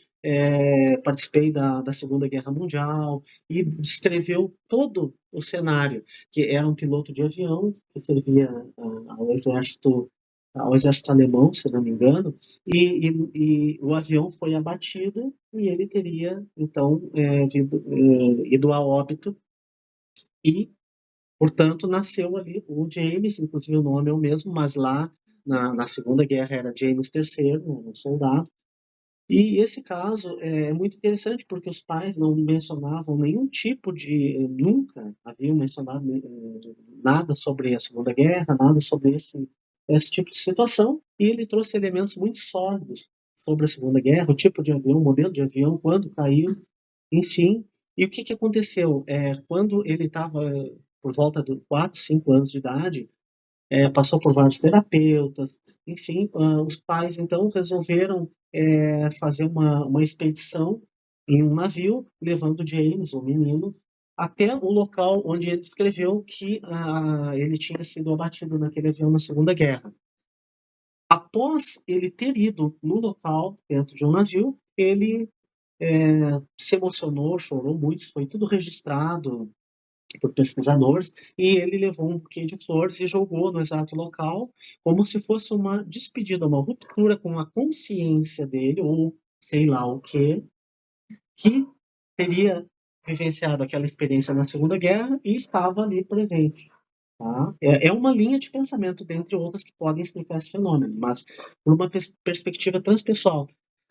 Speaker 3: participei da Segunda Guerra Mundial, e descreveu todo o cenário, que era um piloto de avião que servia ao exército alemão, se não me engano, e o avião foi abatido e ele teria então ido a óbito, e portanto, nasceu ali o James, inclusive o nome é o mesmo, mas lá na Segunda Guerra era James III, um soldado. E esse caso é muito interessante porque os pais não mencionavam nenhum tipo nunca haviam mencionado nada sobre a Segunda Guerra, nada sobre esse tipo de situação, e ele trouxe elementos muito sólidos sobre a Segunda Guerra, o tipo de avião, o modelo de avião, quando caiu, enfim. E o que aconteceu? Quando ele estava por volta de 4, 5 anos de idade, passou por vários terapeutas, enfim, os pais então resolveram fazer uma expedição em um navio, levando James, o menino, até o local onde ele descreveu que ele tinha sido abatido naquele avião na Segunda Guerra. Após ele ter ido no local, dentro de um navio, ele se emocionou, chorou muito, isso foi tudo registrado por pesquisadores, e ele levou um buquê de flores e jogou no exato local, como se fosse uma despedida, uma ruptura com a consciência dele, ou sei lá o que teria vivenciado aquela experiência na Segunda Guerra e estava ali presente. Tá? É uma linha de pensamento, dentre outras, que podem explicar esse fenômeno, mas por uma perspectiva transpessoal.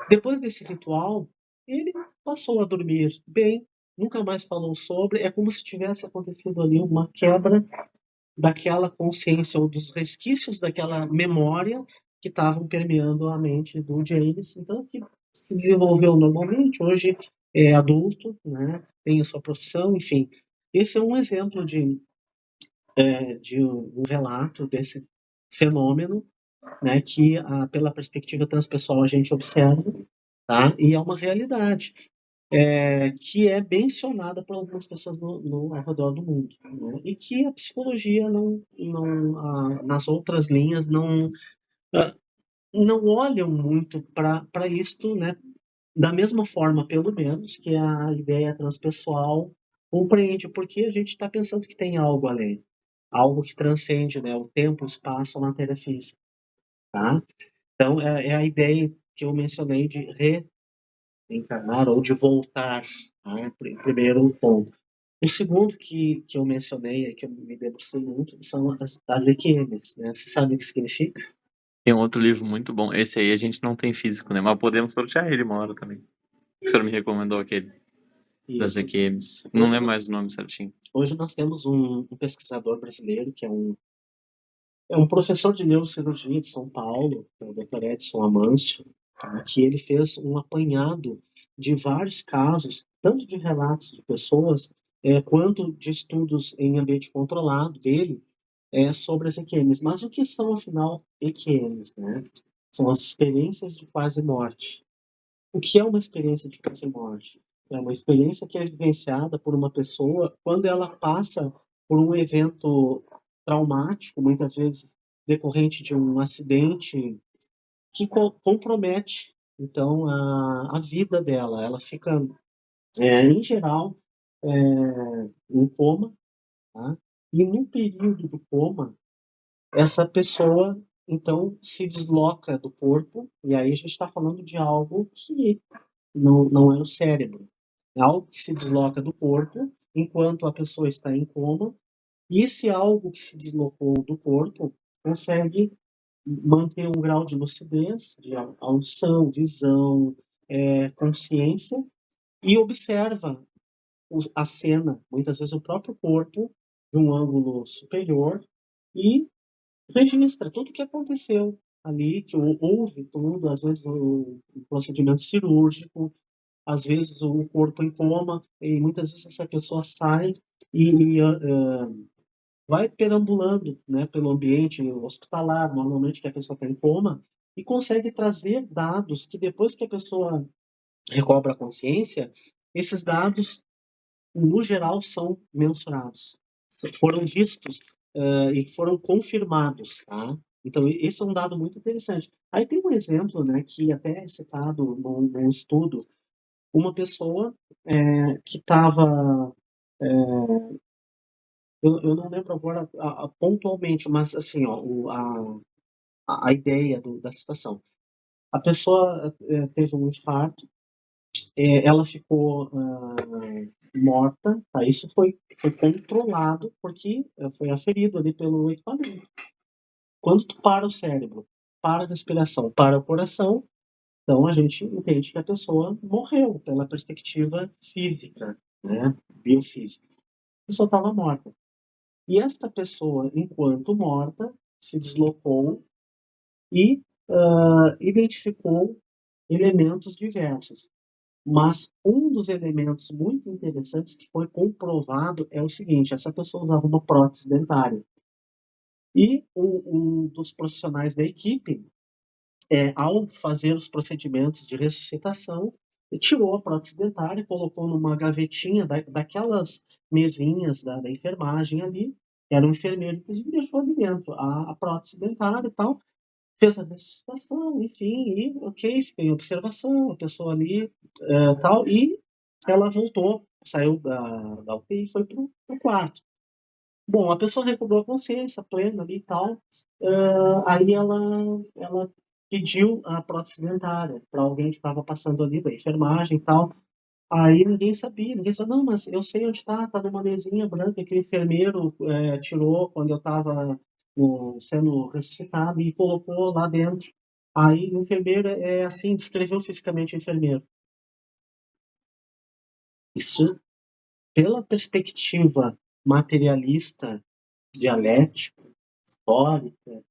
Speaker 3: Depois desse ritual, ele passou a dormir bem, nunca mais falou sobre, é como se tivesse acontecido ali uma quebra daquela consciência ou dos resquícios daquela memória que estavam permeando a mente do James, então que se desenvolveu normalmente, hoje é adulto, né, tem a sua profissão, enfim. Esse é um exemplo de um relato desse fenômeno, né, que pela perspectiva transpessoal a gente observa, tá? E é uma realidade que é mencionada por algumas pessoas ao redor do mundo, né? E que a psicologia nas outras linhas não olham muito para isto, né? Da mesma forma, pelo menos, que a ideia transpessoal compreende, porque a gente está pensando que tem algo além, algo que transcende, né, o tempo, o espaço, a matéria física, tá? Então, é a ideia que eu mencionei de reencarnar ou de voltar, tá? Primeiro ponto. O segundo que eu mencionei, que eu me debrucei muito, são as EQMs, né? Você sabe o que significa?
Speaker 1: Tem um outro livro muito bom. Esse aí a gente não tem físico, né? Mas podemos sortear ele uma hora também. O senhor me recomendou aquele das
Speaker 3: Isso.
Speaker 1: EQMs. Não lembro mais o nome certinho.
Speaker 3: Hoje nós temos um pesquisador brasileiro que é um professor de neurocirurgia de São Paulo, que é o Dr. Edson Amâncio, tá? Que ele fez um apanhado de vários casos, tanto de relatos de pessoas, quanto de estudos em ambiente controlado dele, sobre as EQMs. Mas o que são, afinal, EQMs, né? São as experiências de quase morte. O que é uma experiência de quase morte? É uma experiência que é vivenciada por uma pessoa quando ela passa por um evento traumático, muitas vezes decorrente de um acidente que compromete, então, a vida dela. Ela fica, em geral, em coma, tá? E no período do coma, essa pessoa, então, se desloca do corpo, e aí a gente está falando de algo que não é o cérebro. É algo que se desloca do corpo enquanto a pessoa está em coma, e esse algo que se deslocou do corpo consegue manter um grau de lucidez, de audição, visão, consciência, e observa a cena, muitas vezes o próprio corpo, de um ângulo superior, e registra tudo o que aconteceu ali, que houve tudo, às vezes o procedimento cirúrgico, às vezes o corpo em coma, e muitas vezes essa pessoa sai e vai perambulando, né, pelo ambiente hospitalar, normalmente que a pessoa está em coma, e consegue trazer dados que depois que a pessoa recobra a consciência, esses dados, no geral, são mensurados, foram vistos e foram confirmados, tá? Então, esse é um dado muito interessante. Aí tem um exemplo, né, que até é citado num estudo, uma pessoa que estava, eu não lembro agora pontualmente, mas assim, ó, a ideia da situação. A pessoa teve um infarto, ela ficou morta, tá? Isso foi controlado porque foi aferido ali pelo equipamento. Quando tu para o cérebro, para a respiração, para o coração, então a gente entende que a pessoa morreu pela perspectiva física, né, biofísica. A pessoa estava morta. E esta pessoa, enquanto morta, se deslocou e identificou elementos diversos. Mas um dos elementos muito interessantes que foi comprovado é o seguinte: essa pessoa usava uma prótese dentária. E um dos profissionais da equipe, ao fazer os procedimentos de ressuscitação, tirou a prótese dentária, colocou numa gavetinha daquelas mesinhas da enfermagem ali, era um enfermeiro, inclusive deixou ali dentro a prótese dentária e tal, fez a ressuscitação, enfim, e ok, fica em observação, a pessoa ali, tal, e ela voltou, saiu da UTI e foi pro quarto. Bom, a pessoa recobrou a consciência plena ali e tal, aí ela pediu a prótese dentária para alguém que estava passando ali da enfermagem e tal. Aí ninguém sabia, não, mas eu sei onde tá numa mesinha branca que o enfermeiro tirou quando eu estava sendo ressuscitado e colocou lá dentro. Aí o enfermeiro assim, descreveu fisicamente o enfermeiro. Isso, pela perspectiva materialista, dialética, histórica,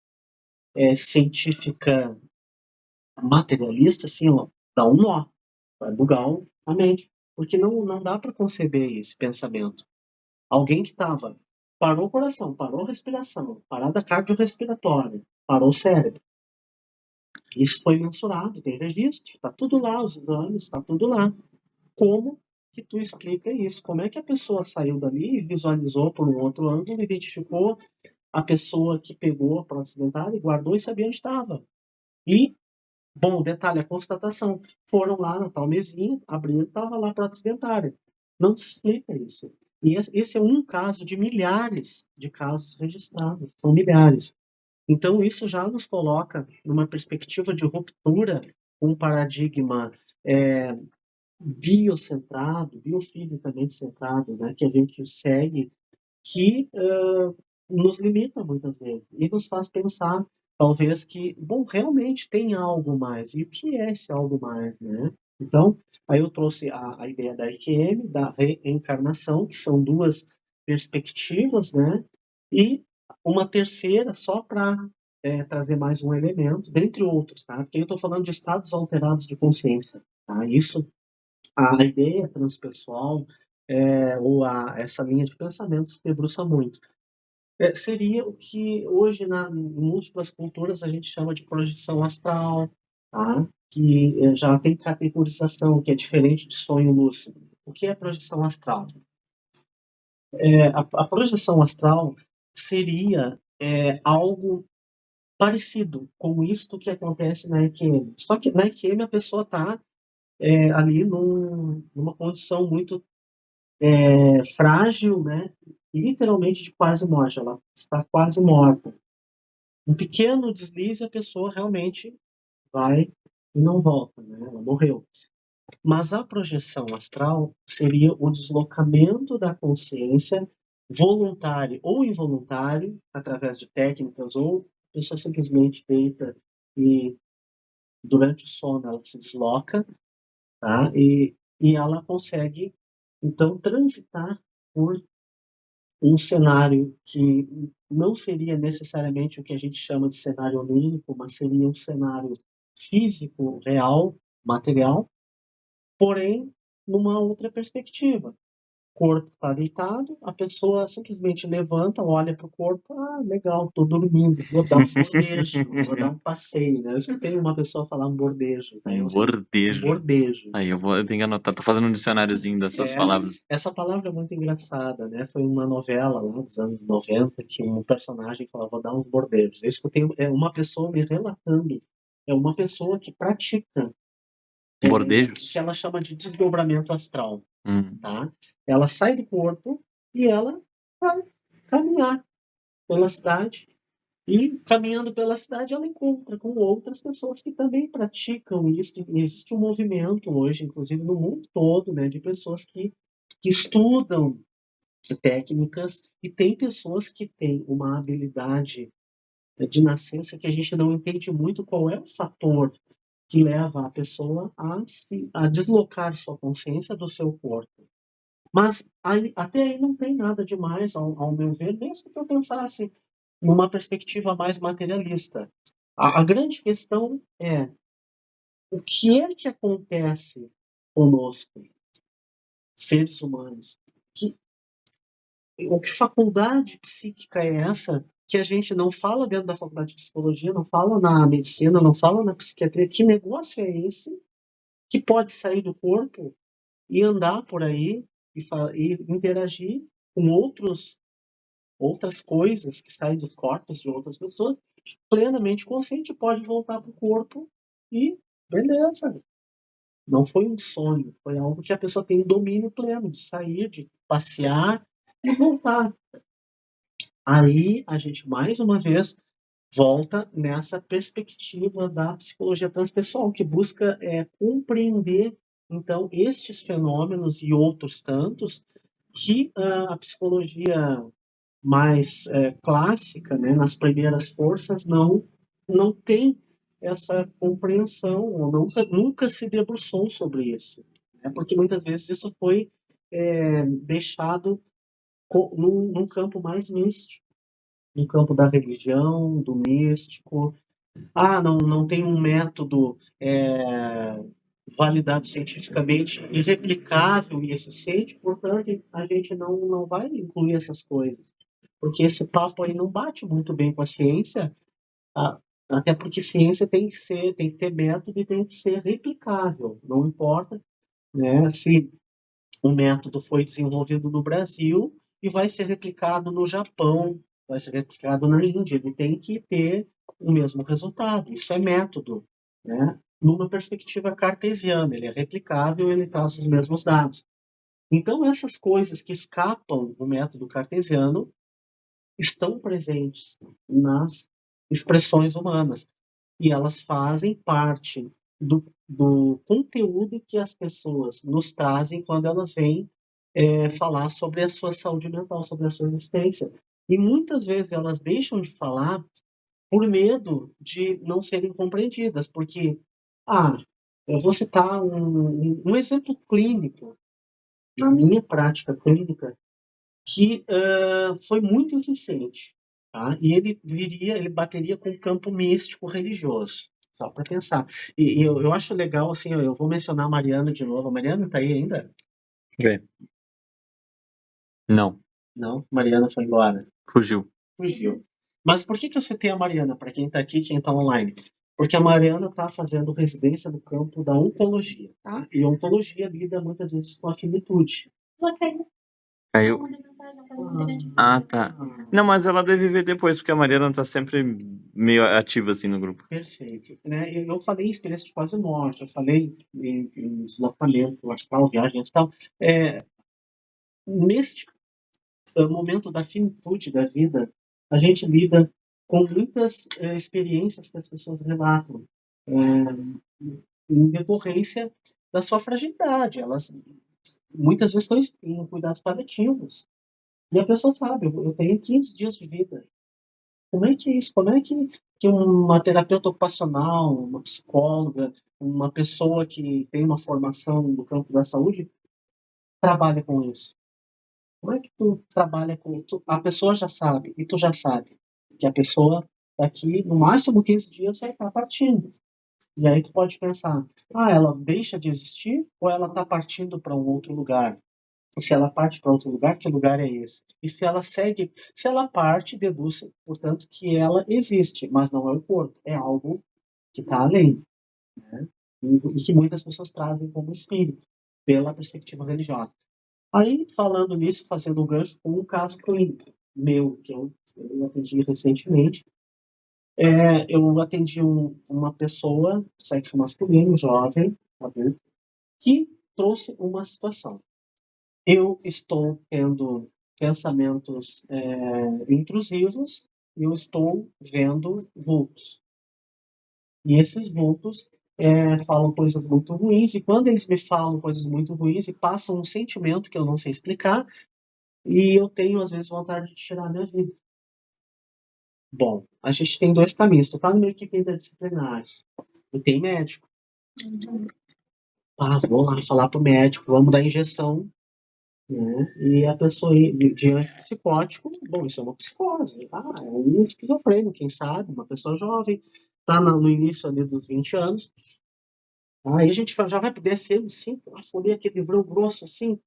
Speaker 3: científica, materialista, assim, ó, dá um nó, vai bugar a mente, porque não dá para conceber esse pensamento. Alguém que parou o coração, parou a respiração, parada cardiorrespiratória, parou o cérebro. Isso foi mensurado, tem registro, está tudo lá, os exames, está tudo lá. Como que tu explica isso? Como é que a pessoa saiu dali e visualizou por um outro ângulo, identificou a pessoa que pegou a prótese dentária e guardou e sabia onde estava? E, bom, detalhe, a constatação. Foram lá na tal mesinha, abriram, estava lá a prótese dentária. Não se explica isso. E esse é um caso de milhares de casos registrados. São milhares. Então, isso já nos coloca numa perspectiva de ruptura com um paradigma biocentrado, biofisicamente centrado, né, que a gente segue, que nos limita muitas vezes e nos faz pensar, talvez, que, bom, realmente tem algo mais. E o que é esse algo mais, né? Então, aí eu trouxe a ideia da IQM, da reencarnação, que são duas perspectivas, né? E uma terceira, só para trazer mais um elemento, dentre outros, tá? Porque eu estou falando de estados alterados de consciência, tá? Isso, a ideia transpessoal, ou essa linha de pensamento se debruça muito. Seria o que hoje, em múltiplas culturas, a gente chama de projeção astral, tá? Que já tem categorização, que é diferente de sonho lúcido. O que é projeção astral? A projeção astral seria algo parecido com isto que acontece na EQM. Só que na EQM a pessoa está ali numa condição muito frágil, né? Literalmente de quase morte, ela está quase morta. Um pequeno deslize, a pessoa realmente vai e não volta, né? Ela morreu. Mas a projeção astral seria o deslocamento da consciência, voluntário ou involuntário, através de técnicas, ou a pessoa simplesmente deita e durante o sono ela se desloca, tá? E ela consegue, então, transitar por um cenário que não seria necessariamente o que a gente chama de cenário onírico, mas seria um cenário físico, real, material, porém numa outra perspectiva. O corpo está deitado, a pessoa simplesmente levanta, olha para o corpo, legal, estou dormindo, vou dar um bordejo, vou dar um passeio, né? Eu escutei uma pessoa falar um bordejo. Né?
Speaker 1: Um bordejo.
Speaker 3: Um bordejo.
Speaker 1: Aí eu tenho que anotar, tô fazendo um dicionáriozinho dessas palavras.
Speaker 3: Essa palavra é muito engraçada, né? Foi uma novela lá dos anos 90 que um personagem falava, vou dar uns bordejos. Eu escutei uma pessoa me relatando, é uma pessoa que pratica
Speaker 1: Bordejos?
Speaker 3: que ela chama de desdobramento astral, tá? Ela sai do corpo e ela vai caminhar pela cidade e, caminhando pela cidade, ela encontra com outras pessoas que também praticam isso. E existe um movimento hoje, inclusive no mundo todo, né, de pessoas que estudam técnicas, e tem pessoas que têm uma habilidade de nascença que a gente não entende muito qual é o fator que leva a pessoa a deslocar sua consciência do seu corpo. Mas até aí não tem nada demais, ao meu ver, mesmo que eu pensasse numa perspectiva mais materialista. A grande questão é o que acontece conosco, seres humanos. Que faculdade psíquica é essa que a gente não fala dentro da faculdade de psicologia, não fala na medicina, não fala na psiquiatria? Que negócio é esse que pode sair do corpo e andar por aí e interagir com outras coisas que saem dos corpos de outras pessoas, plenamente consciente, pode voltar para o corpo e beleza. Não foi um sonho, foi algo que a pessoa tem domínio pleno de sair, de passear e voltar. Aí a gente, mais uma vez, volta nessa perspectiva da psicologia transpessoal, que busca compreender, então, estes fenômenos e outros tantos que a psicologia mais clássica, né, nas primeiras forças, não tem essa compreensão, ou nunca se debruçou sobre isso. Né, porque muitas vezes isso foi deixado num campo mais místico, no campo da religião, do místico. Não tem um método validado cientificamente, irreplicável e eficiente, portanto, a gente não vai incluir essas coisas. Porque esse papo aí não bate muito bem com a ciência, até porque ciência tem que ter método e tem que ser replicável. Não importa, né, se o método foi desenvolvido no Brasil e vai ser replicado no Japão, vai ser replicado na Índia, ele tem que ter o mesmo resultado. Isso é método, né? Numa perspectiva cartesiana, ele é replicável, ele traz os mesmos dados. Então, essas coisas que escapam do método cartesiano estão presentes nas expressões humanas e elas fazem parte do conteúdo que as pessoas nos trazem quando elas vêm falar sobre a sua saúde mental, sobre a sua existência. E muitas vezes elas deixam de falar por medo de não serem compreendidas, porque, eu vou citar um exemplo clínico, na minha prática clínica, que foi muito eficiente, tá? E ele bateria com o campo místico religioso, só para pensar. E eu acho legal, assim, eu vou mencionar a Mariana de novo. A Mariana está aí ainda?
Speaker 1: Não,
Speaker 3: Não, Mariana foi embora.
Speaker 1: fugiu.
Speaker 3: Mas por que eu citei a Mariana, para quem está aqui, quem está online? Porque a Mariana está fazendo residência no campo da oncologia, tá? E a oncologia lida muitas vezes com a finitude.
Speaker 1: Caiu. Tá. Não, mas ela deve ver depois, porque a Mariana tá sempre meio ativa assim no grupo.
Speaker 3: Perfeito. Né? Eu falei em experiência de quase morte, eu falei em deslocamento astral, viagem astral. Neste momento da finitude da vida, a gente lida com muitas experiências que as pessoas relatam em decorrência da sua fragilidade. Elas muitas vezes estão em cuidados paliativos. E a pessoa sabe, eu tenho 15 dias de vida. Como é que é isso? Como é que uma terapeuta ocupacional, uma psicóloga, uma pessoa que tem uma formação no campo da saúde trabalha com isso? Como é que tu trabalha com isso? A pessoa já sabe, e tu já sabe, que a pessoa daqui, no máximo 15 dias, vai estar partindo. E aí tu pode pensar, ela deixa de existir ou ela está partindo para um outro lugar? E se ela parte para outro lugar, que lugar é esse? E se ela segue, se ela parte, deduz, portanto, que ela existe, mas não é o corpo, é algo que está além, né? E que muitas pessoas trazem como espírito, pela perspectiva religiosa. Aí, falando nisso, fazendo um gancho com um caso clínico meu, que eu atendi recentemente, eu atendi uma pessoa, sexo masculino, jovem, adulto, que trouxe uma situação. Eu estou tendo pensamentos intrusivos e eu estou vendo vultos. E esses vultos falam coisas muito ruins, e quando eles me falam coisas muito ruins e passam um sentimento que eu não sei explicar, e eu tenho, às vezes, vontade de tirar a minha vida. Bom, a gente tem dois caminhos. Tu tá numa equipe interdisciplinar e tem médico. Vou lá falar pro médico, vamos dar injeção, né? E a pessoa diante do psicótico, bom, isso é uma psicose. É um esquizofrênico, quem sabe, uma pessoa jovem, tá no início ali dos 20 anos, Aí a gente já vai pro DSM-5, folhei aquele livrão grosso assim,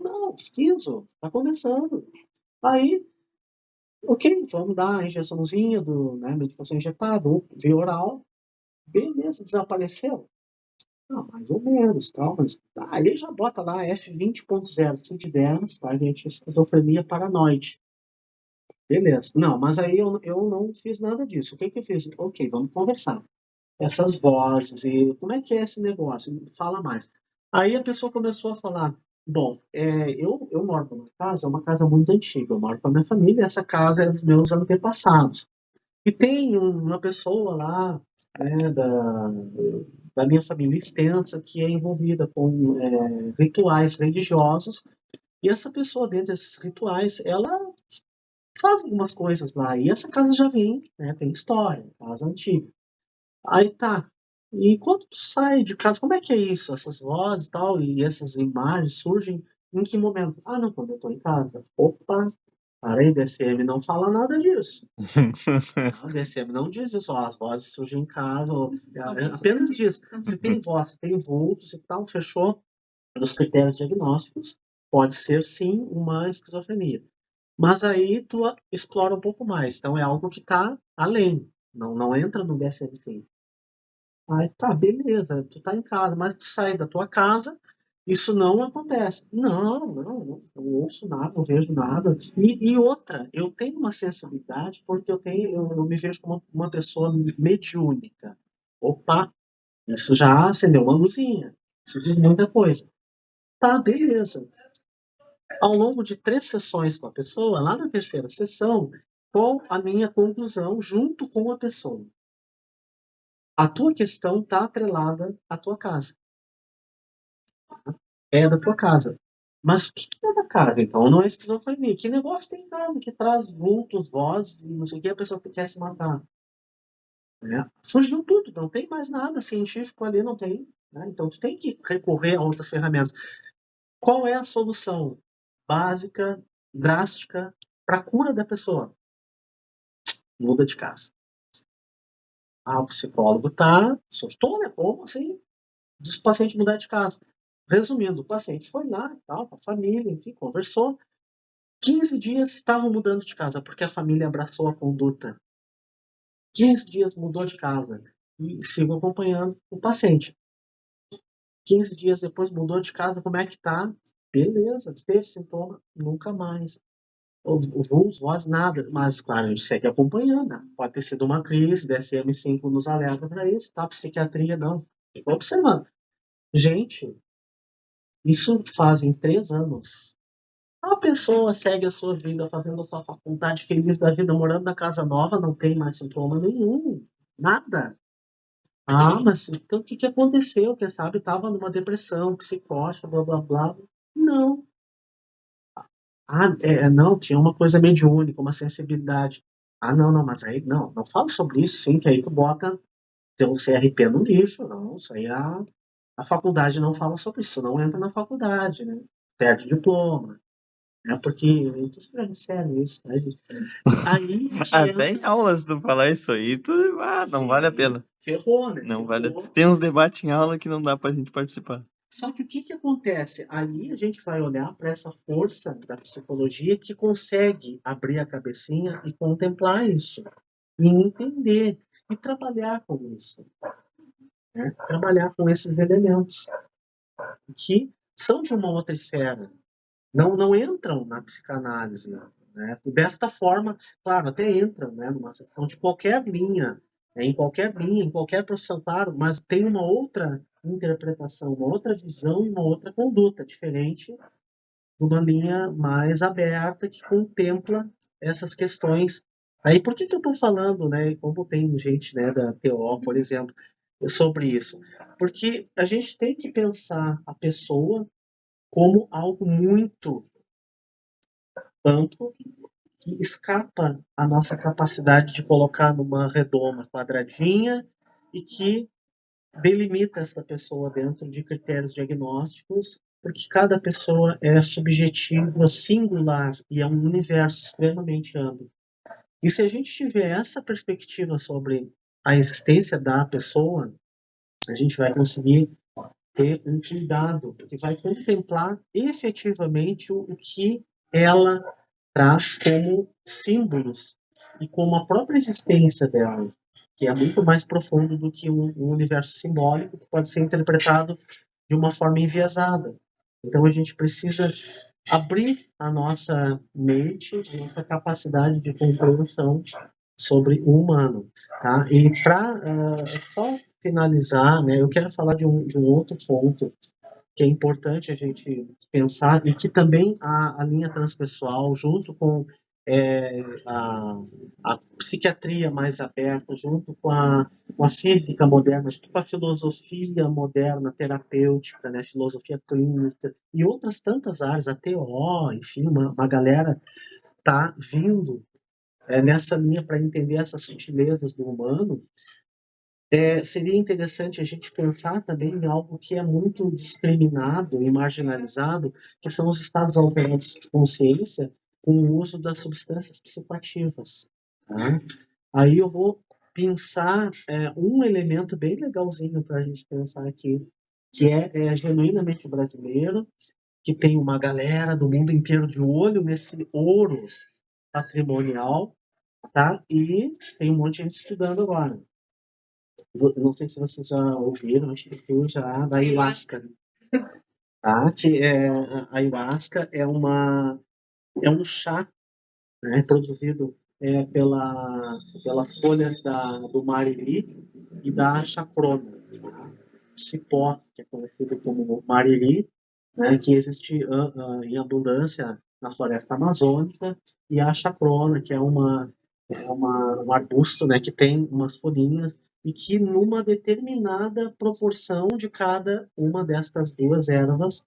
Speaker 3: não, esquizo, tá começando. Aí, ok, vamos dar a injeçãozinha medicação injetável, via oral, beleza, desapareceu. Não, mais ou menos, tal, mas aí já bota lá F20.0, CID-10, tá, gente? Esquizofrenia paranoide. Beleza. Não, mas aí eu não fiz nada disso. O que eu fiz? Ok, vamos conversar. Essas vozes e como é que é esse negócio? Fala mais. Aí a pessoa começou a falar, bom, eu moro numa casa, é uma casa muito antiga, eu moro com a minha família, essa casa é dos meus antepassados. E tem uma pessoa lá, né, da minha família extensa que é envolvida com rituais religiosos, e essa pessoa, dentro desses rituais, ela faz algumas coisas lá, e essa casa já vem, né, tem história, casa antiga. Aí tá, e quando tu sai de casa, como é que é isso? Essas vozes e tal, e essas imagens surgem em que momento? Ah, não, quando eu tô em casa. Opa, para aí, DSM não fala nada disso. O DSM não diz isso, as vozes surgem em casa, apenas diz. Se tem voz, se tem vultos e tal, fechou nos critérios diagnósticos, pode ser sim uma esquizofrenia. Mas aí tu explora um pouco mais, então é algo que está além, não entra no DSM-5. Aí tá, beleza, tu tá em casa, mas tu sai da tua casa, isso não acontece. Não ouço nada, não vejo nada. E outra, eu tenho uma sensibilidade porque eu me vejo como uma pessoa mediúnica. Opa, isso já acendeu uma luzinha. Isso diz muita coisa. Tá, beleza. Ao longo de 3 sessões com a pessoa, lá na terceira sessão, qual a minha conclusão junto com a pessoa? A tua questão está atrelada à tua casa. É da tua casa. Mas o que é da casa, então? Não é esquizofrenia. Que negócio tem em casa que traz vultos, vozes, e não sei o que, a pessoa quer se matar? Né? Fugiu tudo, não tem mais nada científico ali, não tem. Né? Então tu tem que recorrer a outras ferramentas. Qual é a solução básica, drástica, para a cura da pessoa? Muda de casa. O psicólogo surtou, né? Como assim? Diz o paciente mudar de casa. Resumindo, o paciente foi lá, tal, com a família, enfim, conversou. 15 dias estavam mudando de casa, porque a família abraçou a conduta. 15 dias mudou de casa. E sigo acompanhando o paciente. 15 dias depois mudou de casa, como é que tá? Beleza, teve sintoma, nunca mais. Voz, nada. Mas, claro, a gente segue acompanhando. Né? Pode ter sido uma crise, DSM-5 nos alerta para isso, tá? Psiquiatria, não. Fica observando. Gente, isso fazem 3 anos. A pessoa segue a sua vida, fazendo a sua faculdade, feliz da vida, morando na casa nova, não tem mais sintoma nenhum. Nada. Mas então o que aconteceu? Quem sabe estava numa depressão, psicótica, blá blá blá. Não. Não, tinha uma coisa mediúnica, uma sensibilidade. Não, mas aí, não fala sobre isso, sim, que aí tu bota teu CRP no lixo. Não, isso aí a faculdade não fala sobre isso, não entra na faculdade, né? Perde diploma. Porque isso é sério isso, né, gente? Aí
Speaker 1: Até em aulas tu falar isso aí, não vale a pena.
Speaker 3: ferrou, né?
Speaker 1: Não vale. Tem uns debates em aula que não dá pra gente participar.
Speaker 3: Só que o que acontece? Aí a gente vai olhar para essa força da psicologia que consegue abrir a cabecinha e contemplar isso, e entender, e trabalhar com isso. Né? Trabalhar com esses elementos que são de uma outra esfera. Não entram na psicanálise. Né? Desta forma, claro, até entram, né, numa sessão de qualquer linha, em qualquer linha, em qualquer profissão, claro, mas tem uma outra interpretação, uma outra visão e uma outra conduta diferente de uma linha mais aberta que contempla essas questões. Aí por que eu estou falando, né, como tem gente, né, da TO, por exemplo, sobre isso? Porque a gente tem que pensar a pessoa como algo muito amplo que escapa à nossa capacidade de colocar numa redoma quadradinha e que delimita essa pessoa dentro de critérios diagnósticos, porque cada pessoa é subjetiva, singular e é um universo extremamente amplo. E se a gente tiver essa perspectiva sobre a existência da pessoa, a gente vai conseguir ter um cuidado que vai contemplar efetivamente o que ela traz como símbolos e como a própria existência dela, que é muito mais profundo do que um universo simbólico que pode ser interpretado de uma forma enviesada. Então a gente precisa abrir a nossa mente, a nossa capacidade de compreensão sobre o humano, tá? E para só finalizar, né, eu quero falar de um outro ponto que é importante a gente pensar e que também a linha transpessoal, junto com a psiquiatria mais aberta, junto com a física moderna, junto com a filosofia moderna, terapêutica, né, filosofia clínica e outras tantas áreas, a TO, enfim, uma galera tá vindo nessa linha para entender essas sutilezas do humano. Seria interessante a gente pensar também em algo que é muito discriminado e marginalizado, que são os estados alterados de consciência com o uso das substâncias psicoativas. Tá? Aí eu vou pensar um elemento bem legalzinho para a gente pensar aqui, que é genuinamente brasileiro, que tem uma galera do mundo inteiro de olho nesse ouro patrimonial, tá? E tem um monte de gente estudando agora. Não sei se vocês já ouviram, acho que tu já, da ayahuasca, tá? Que a ayahuasca é um chá, né, produzido pelas folhas do mariri e da chacrona, tá? Cipó, que é conhecido como mariri, né, que existe em abundância na floresta amazônica, e a chacrona, que é um arbusto, né, que tem umas folhinhas e que numa determinada proporção de cada uma destas duas ervas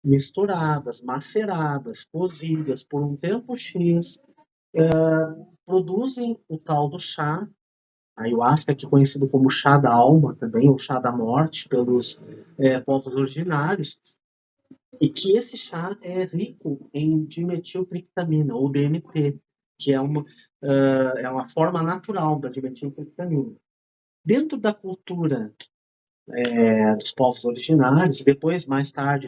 Speaker 3: misturadas, maceradas, cozidas por um tempo X, produzem o tal do chá, a ayahuasca, que é conhecido como chá da alma também, ou chá da morte pelos povos originários, e que esse chá é rico em dimetiltriptamina, ou DMT, que é uma forma natural da dimetiltriptamina. Dentro da cultura dos povos originários, depois, mais tarde,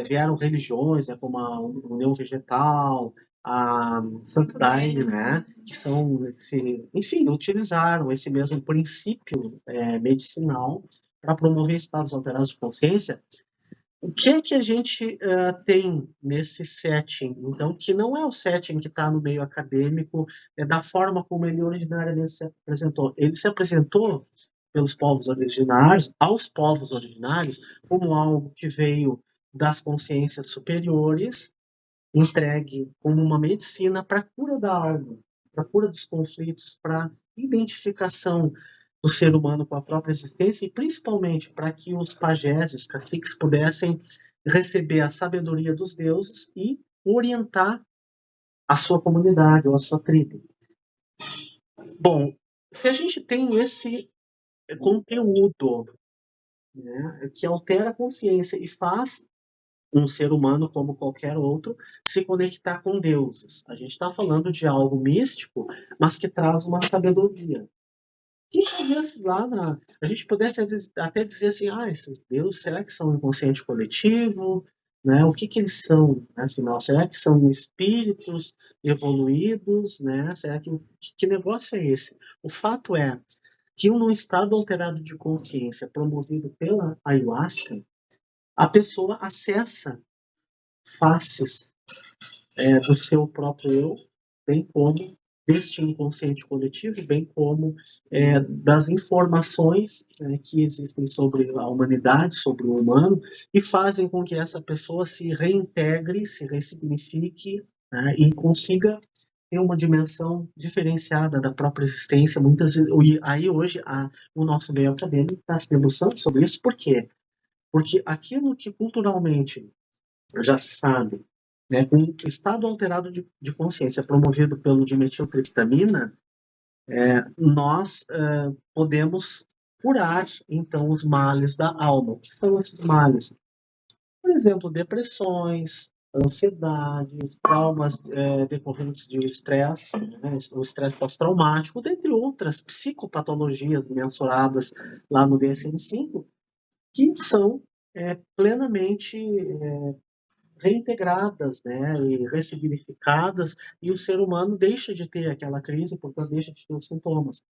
Speaker 3: vieram religiões, como a União Vegetal, a Santo Daime, né, que enfim, utilizaram esse mesmo princípio medicinal para promover estados alterados de consciência. O que é que a gente tem nesse setting, então, que não é o setting que está no meio acadêmico, da forma como ele originariamente se apresentou. Ele se apresentou pelos povos originários, aos povos originários, como algo que veio das consciências superiores, entregue como uma medicina para a cura da alma, para a cura dos conflitos, para a identificação do ser humano com a própria existência e principalmente para que os pajés, os caciques pudessem receber a sabedoria dos deuses e orientar a sua comunidade ou a sua tribo. Bom, se a gente tem esse conteúdo, né, que altera a consciência e faz um ser humano como qualquer outro se conectar com deuses, a gente está falando de algo místico, mas que traz uma sabedoria. Que talvez a gente pudesse até dizer assim, esses deuses, será que são um inconsciente coletivo? Né? O que eles são, né? Afinal, será que são espíritos evoluídos? Né? Será que negócio é esse? O fato é que num estado alterado de consciência promovido pela ayahuasca, a pessoa acessa faces do seu próprio eu, bem como deste inconsciente coletivo, bem como das informações que existem sobre a humanidade, sobre o humano, e fazem com que essa pessoa se reintegre, se ressignifique, né, e consiga ter uma dimensão diferenciada da própria existência. Muitas vezes, e aí hoje o nosso meio acadêmico está se debruçando sobre isso. Por quê? Porque aquilo que culturalmente já se sabe, né, com um estado alterado de consciência promovido pelo dimetiltriptamina, nós podemos curar, então, os males da alma. O que são esses males? Por exemplo, depressões, ansiedades, traumas decorrentes de estresse, né? O estresse pós-traumático, dentre outras psicopatologias mensuradas lá no DSM-5, que são plenamente reintegradas, né, e ressignificadas, e o ser humano deixa de ter aquela crise, portanto deixa de ter os sintomas.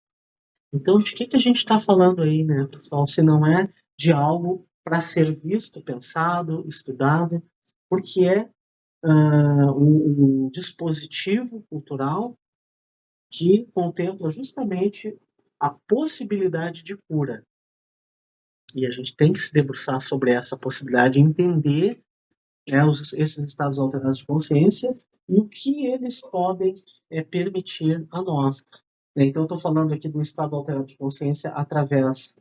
Speaker 3: Então, de que a gente está falando aí, né, pessoal, se não é de algo para ser visto, pensado, estudado, porque é um dispositivo cultural que contempla justamente a possibilidade de cura. E a gente tem que se debruçar sobre essa possibilidade e entender esses estados alterados de consciência e o que eles podem permitir a nós. Então, eu estou falando aqui do estado alterado de consciência através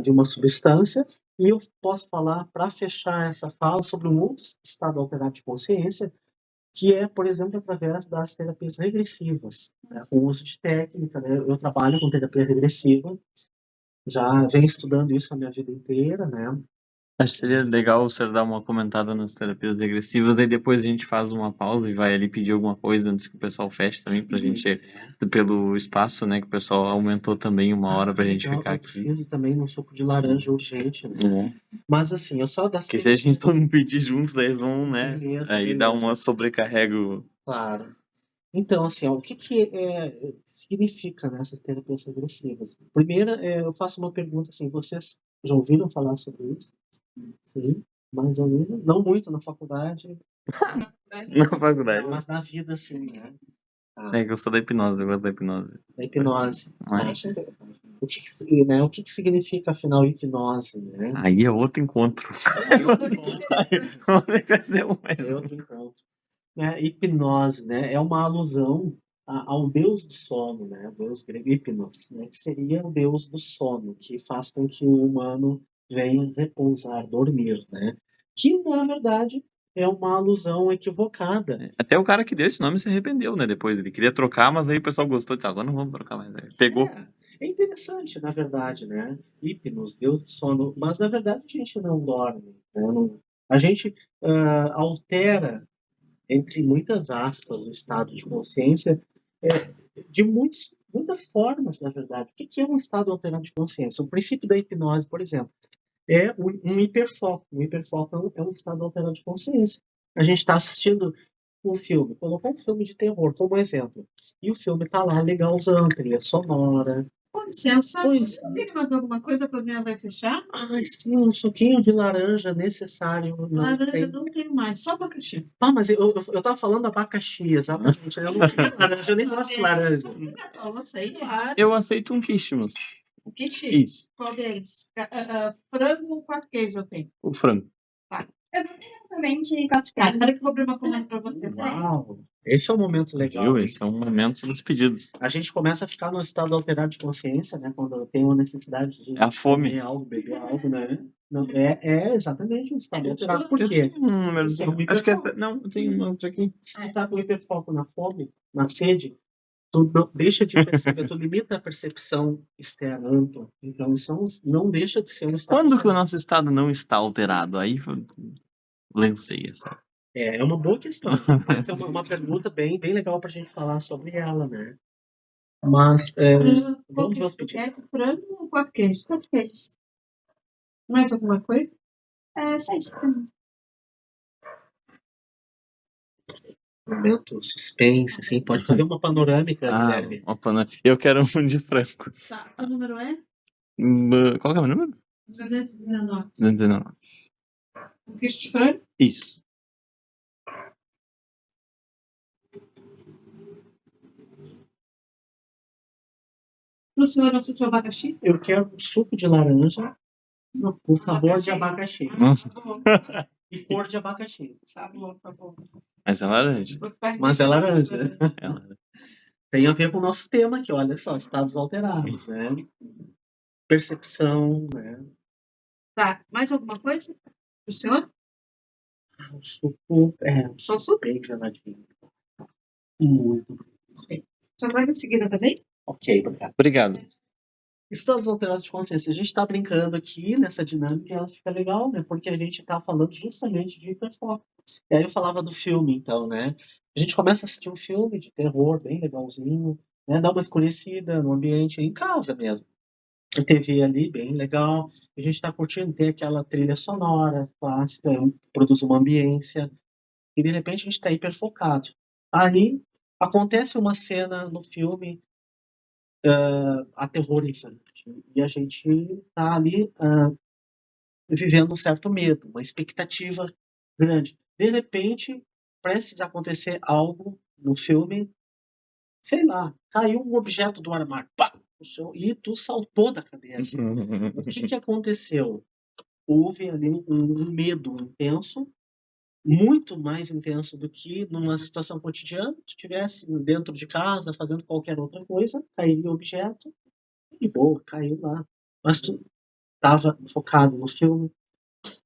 Speaker 3: de uma substância, e eu posso falar, para fechar essa fala, sobre um outro estado alterado de consciência, que é, por exemplo, através das terapias regressivas, né, com o uso de técnica. Né? Eu trabalho com terapia regressiva, já venho estudando isso a minha vida inteira, né?
Speaker 1: Acho que seria legal você dar uma comentada nas terapias regressivas, daí depois a gente faz uma pausa e vai ali pedir alguma coisa antes que o pessoal feche também, pra gente, pelo espaço, né, que o pessoal aumentou também 1 hora pra gente ficar
Speaker 3: Eu
Speaker 1: aqui.
Speaker 3: preciso também de um suco de laranja urgente, né? Mas assim, eu só das...
Speaker 1: Porque se a gente todo mundo pedir junto, daí eles vão, né,
Speaker 3: Beleza,
Speaker 1: aí dá uma sobrecarrega.
Speaker 3: Claro. Então, assim, o que significa, né, essas terapias regressivas? Primeiro, eu faço uma pergunta assim, vocês já ouviram falar sobre isso? Sim, mais ou menos. Não muito na faculdade.
Speaker 1: Na faculdade.
Speaker 3: Mas na vida, assim, né?
Speaker 1: É que eu sou da hipnose, eu gosto da hipnose.
Speaker 3: Da hipnose.
Speaker 1: Mas...
Speaker 3: O que significa, afinal, hipnose, né?
Speaker 1: Aí é outro encontro.
Speaker 3: É outro encontro. Hipnose, né? É uma alusão ao deus do sono, né? O deus grego Hipnos, né? Que seria o deus do sono, que faz com que o humano venha repousar, dormir, né? Que, na verdade, é uma alusão equivocada.
Speaker 1: Até o cara que deu esse nome se arrependeu, né? Depois ele queria trocar, mas aí o pessoal gostou e disse, agora não vamos trocar mais. Pegou.
Speaker 3: É interessante, na verdade, né? Hipnos, deus do sono, mas na verdade a gente não dorme, né? A gente altera, entre muitas aspas, o estado de consciência de muitas formas, na verdade. O que é um estado alterado de consciência? O princípio da hipnose, por exemplo, é um hiperfoco. Um hiperfoco é um estado alterado de consciência. A gente está assistindo um filme, colocou um filme de terror como exemplo, e o filme está lá legalzão, trilha sonora.
Speaker 5: Com licença, tem mais alguma coisa? A cozinha vai fechar?
Speaker 3: Sim, um suquinho de laranja necessário.
Speaker 5: Laranja não tenho mais, só abacaxi.
Speaker 3: Mas eu tava falando abacaxi, exatamente. Eu não tenho laranja, eu nem gosto de laranja.
Speaker 1: Eu aceito um quiche, moço.
Speaker 5: O quiche?
Speaker 1: Isso.
Speaker 5: Qual deles? Frango ou 4 queijos eu tenho?
Speaker 1: O frango.
Speaker 5: Tá.
Speaker 4: Eu vou ter também de 4 queijos.
Speaker 5: Peraí que eu vou abrir uma comanda pra você.
Speaker 3: Uau! Esse é um momento legal.
Speaker 1: Viu? Esse é um momento dos pedidos.
Speaker 3: A gente começa a ficar no estado alterado de consciência, né? Quando tem uma necessidade de
Speaker 1: a fome.
Speaker 3: comer algo, beber algo, né? Não, exatamente um estado alterado. Por quê?
Speaker 1: Acho que não, tem um outro aqui.
Speaker 3: Se tá com hiperfoco na fome, na sede, tu não deixa de perceber, tu limita a percepção externa ampla. Então, isso não deixa de ser um estado
Speaker 1: Quando que o nosso estado não está alterado? Aí lancei essa.
Speaker 3: É uma boa questão. Essa é uma pergunta bem legal pra gente falar sobre ela, né? Mas, vamos ver os pedidos.
Speaker 5: Frango ou 4 queijos? 4 queijos. Mais alguma coisa?
Speaker 4: Só isso pra mim.
Speaker 3: Momento suspense, assim, pode fazer uma panorâmica, Guilherme.
Speaker 1: Uma panorâmica. Eu quero um de frango.
Speaker 5: Tá, o número é?
Speaker 1: Qual que é o número?
Speaker 5: 219.
Speaker 1: 219.
Speaker 5: Um queijo de frango?
Speaker 1: Isso.
Speaker 5: Pro senhor não suco de abacaxi?
Speaker 3: Eu quero um suco de laranja com sabor de abacaxi. E cor de abacaxi.
Speaker 5: Tá bom.
Speaker 1: Mas é laranja.
Speaker 3: Mas é laranja. Tem a ver com o nosso tema aqui, olha só, estados alterados, né? Percepção, né?
Speaker 5: Tá, mais alguma coisa? Pro senhor?
Speaker 3: O suco, só suco bem geladinho. Muito.
Speaker 5: Só traga em seguida, tá bem?
Speaker 3: Ok, obrigado.
Speaker 1: Obrigado.
Speaker 3: Estados alterados de consciência. A gente está brincando aqui nessa dinâmica e ela fica legal, né? Porque a gente está falando justamente de hiperfoco. E aí eu falava do filme, então, né? A gente começa a assistir um filme de terror bem legalzinho, né? Dá uma escurecida no ambiente, em casa mesmo. A TV ali, bem legal. A gente está curtindo, tem aquela trilha sonora clássica, produz uma ambiência. E de repente a gente está hiperfocado. Aí acontece uma cena no filme aterrorizante. E a gente está ali vivendo um certo medo, uma expectativa grande. De repente, precisa acontecer algo no filme, sei lá, caiu um objeto do armário, pá, no chão, e tu saltou da cadeira. O que aconteceu? Houve ali um medo intenso, muito mais intenso do que numa situação cotidiana. Se tu estivesse dentro de casa fazendo qualquer outra coisa, cairia o objeto e boa, caiu lá. Mas tu estava focado no filme,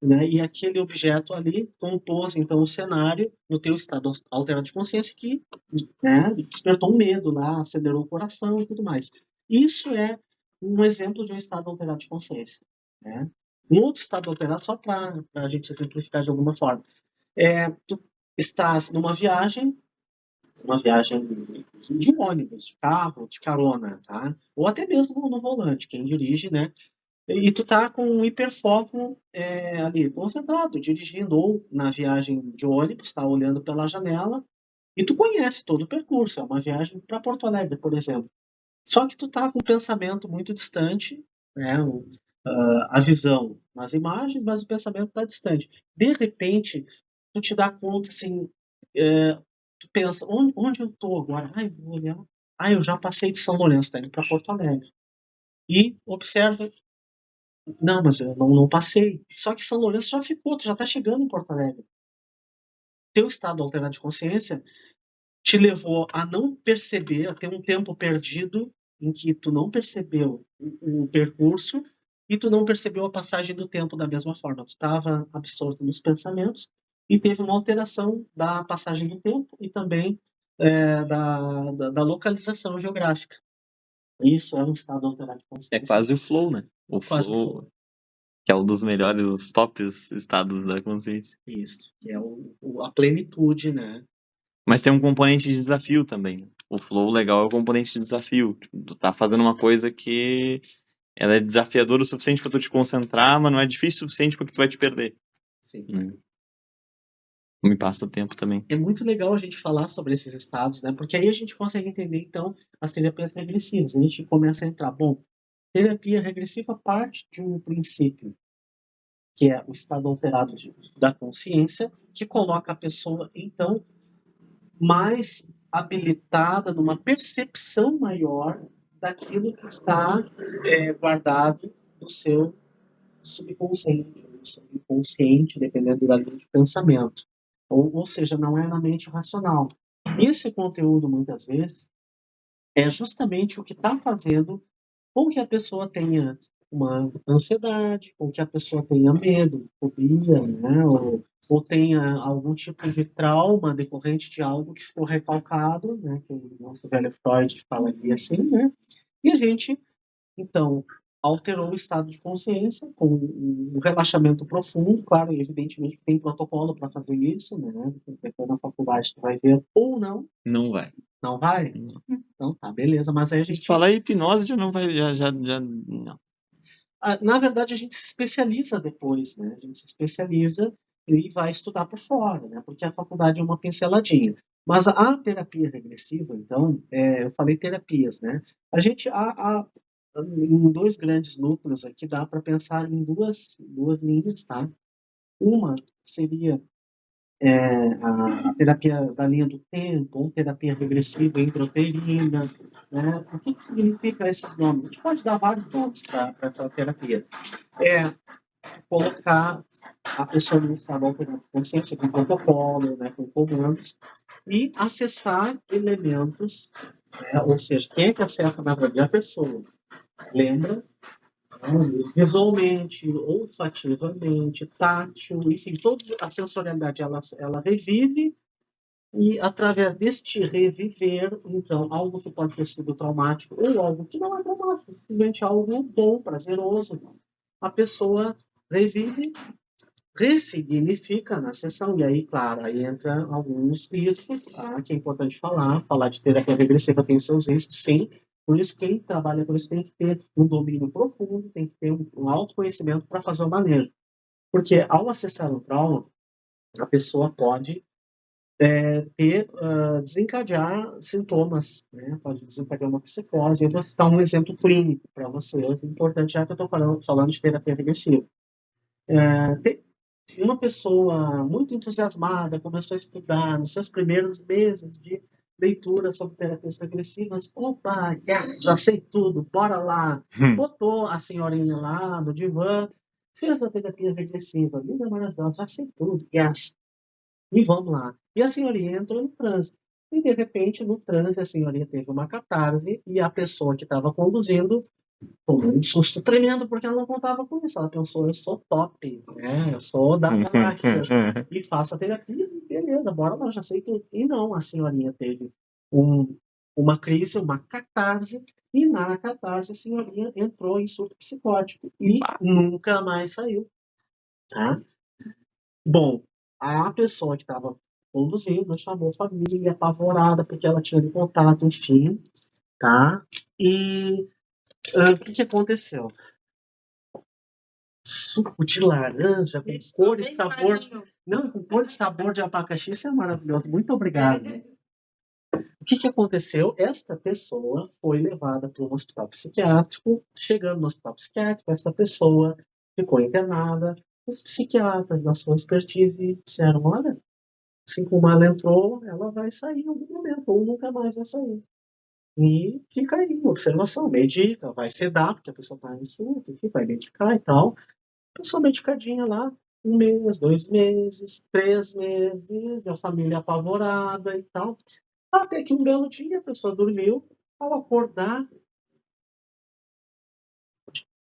Speaker 3: né? E aquele objeto ali compôs então o cenário no teu estado alterado de consciência que, né, despertou um medo lá, acelerou o coração e tudo mais. Isso é um exemplo de um estado alterado de consciência, né? Um outro estado alterado, só para a gente simplificar de alguma forma, tu estás numa viagem, uma viagem de ônibus, de carro, de carona, tá? Ou até mesmo no volante, quem dirige, né? E tu tá com um hiperfoco ali, concentrado, dirigindo ou na viagem de ônibus, tá olhando pela janela, e tu conhece todo o percurso, é uma viagem para Porto Alegre, por exemplo. Só que tu tá com um pensamento muito distante, né? A visão nas imagens, mas o pensamento tá distante. De repente, tu te dá conta, assim, tu pensa, onde eu tô agora? Ai, vou olhar. Ah, eu já passei de São Lourenço, tá indo para Porto Alegre. E observa, não, mas eu não passei. Só que São Lourenço já ficou, tu já tá chegando em Porto Alegre. Teu estado alterado de consciência te levou a não perceber, a ter um tempo perdido em que tu não percebeu o percurso e tu não percebeu a passagem do tempo da mesma forma. Tu estava absorto nos pensamentos e teve uma alteração da passagem do tempo e também da localização geográfica. Isso é um estado alterado de
Speaker 1: É
Speaker 3: consciência.
Speaker 1: quase o flow, né? O
Speaker 3: Quase o
Speaker 1: flow, que é um dos melhores, os tops estados da consciência.
Speaker 3: Isso, que é a plenitude, né?
Speaker 1: Mas tem um componente de desafio também, né? O flow legal é o componente de desafio. Tipo, tu tá fazendo uma coisa que ela é desafiadora o suficiente pra tu te concentrar, mas não é difícil o suficiente porque tu vai te perder.
Speaker 3: Sim.
Speaker 1: Né? Me passa o tempo também.
Speaker 3: É muito legal a gente falar sobre esses estados, né? Porque aí a gente consegue entender, então, as terapias regressivas. A gente começa a entrar, bom, terapia regressiva parte de um princípio, que é o estado alterado da consciência, que coloca a pessoa, então, mais habilitada numa percepção maior daquilo que está guardado no seu subconsciente, no seu inconsciente, dependendo da linha de pensamento. Ou seja, não é na mente racional. Esse conteúdo, muitas vezes, é justamente o que está fazendo com que a pessoa tenha uma ansiedade, com que a pessoa tenha medo, fobia, né? Ou tenha algum tipo de trauma decorrente de algo que ficou recalcado, né? Que o nosso velho Freud falaria assim, né? E a gente, então, alterou o estado de consciência com um relaxamento profundo, claro, e evidentemente tem protocolo para fazer isso, né? Depois na faculdade tu vai ver, ou não.
Speaker 1: Não vai.
Speaker 3: Não vai?
Speaker 1: Não.
Speaker 3: Então tá, beleza, mas aí a gente...
Speaker 1: Se falar hipnose já não vai, já não.
Speaker 3: Na verdade, a gente se especializa depois, né? A gente se especializa e vai estudar por fora, né? Porque a faculdade é uma pinceladinha. Mas a terapia regressiva, então, eu falei terapias, né? A gente, em dois grandes núcleos aqui, dá para pensar em duas linhas, tá? Uma seria a terapia da linha do tempo, ou terapia regressiva intrauterina, né? O que significa esses nomes? A gente pode dar vários nomes para essa terapia. Colocar a pessoa no estado alterado de consciência com protocolo, né, com comandos, e acessar elementos, né, ou seja, quem é que acessa na verdade? A pessoa. Lembra? Visualmente, olfativamente, tátil, enfim, toda a sensorialidade ela revive E através deste reviver, então, algo que pode ter sido traumático ou algo que não é traumático, simplesmente algo bom, prazeroso, a pessoa revive, ressignifica na sessão. E aí, claro, aí entra alguns riscos, tá? Que é importante falar de terapia regressiva tem seus riscos, sim. Por isso, quem trabalha com isso tem que ter um domínio profundo, tem que ter um autoconhecimento para fazer o manejo. Porque ao acessar o trauma, a pessoa pode desencadear sintomas, né? Pode desencadear uma psicose. Eu vou citar um exemplo clínico para vocês, importante, já que eu estou falando de terapia regressiva. Uma pessoa muito entusiasmada começou a estudar nos seus primeiros meses de leitura sobre terapias regressivas. Opa, yes, já sei tudo, bora lá. Botou a senhorinha lá no divã, fez a terapia regressiva. Linda, maravilhosa, já sei tudo, yes. E vamos lá. E a senhorinha entrou no transe. E, de repente, no transe, a senhorinha teve uma catarse e a pessoa que estava conduzindo tomou um susto tremendo porque ela não contava com isso. Ela pensou, eu sou top, né? Eu sou das galáxias e faço a terapia. Beleza, bora lá, já sei tudo. E não, a senhorinha teve uma crise, uma catarse, e na catarse a senhorinha entrou em surto psicótico e nunca mais saiu. Tá? Bom, a pessoa que estava conduzindo chamou a família apavorada porque ela tinha de contato, enfim, tá? E o que aconteceu? Suco de laranja com cor e sabor. Não, com cor e sabor de abacaxi, isso é maravilhoso. Muito obrigado. O que aconteceu? Esta pessoa foi levada para um hospital psiquiátrico. Chegando no hospital psiquiátrico, esta pessoa ficou internada. Os psiquiatras, da sua expertise, disseram: olha, assim como ela entrou, ela vai sair em algum momento, ou nunca mais vai sair. E fica aí, observação, medica, vai sedar, porque a pessoa está em surto, enfim, vai medicar e tal. A pessoa medicadinha lá, 1 mês, 2 meses, 3 meses, a família apavorada e tal. Até que um belo dia a pessoa dormiu, ao acordar,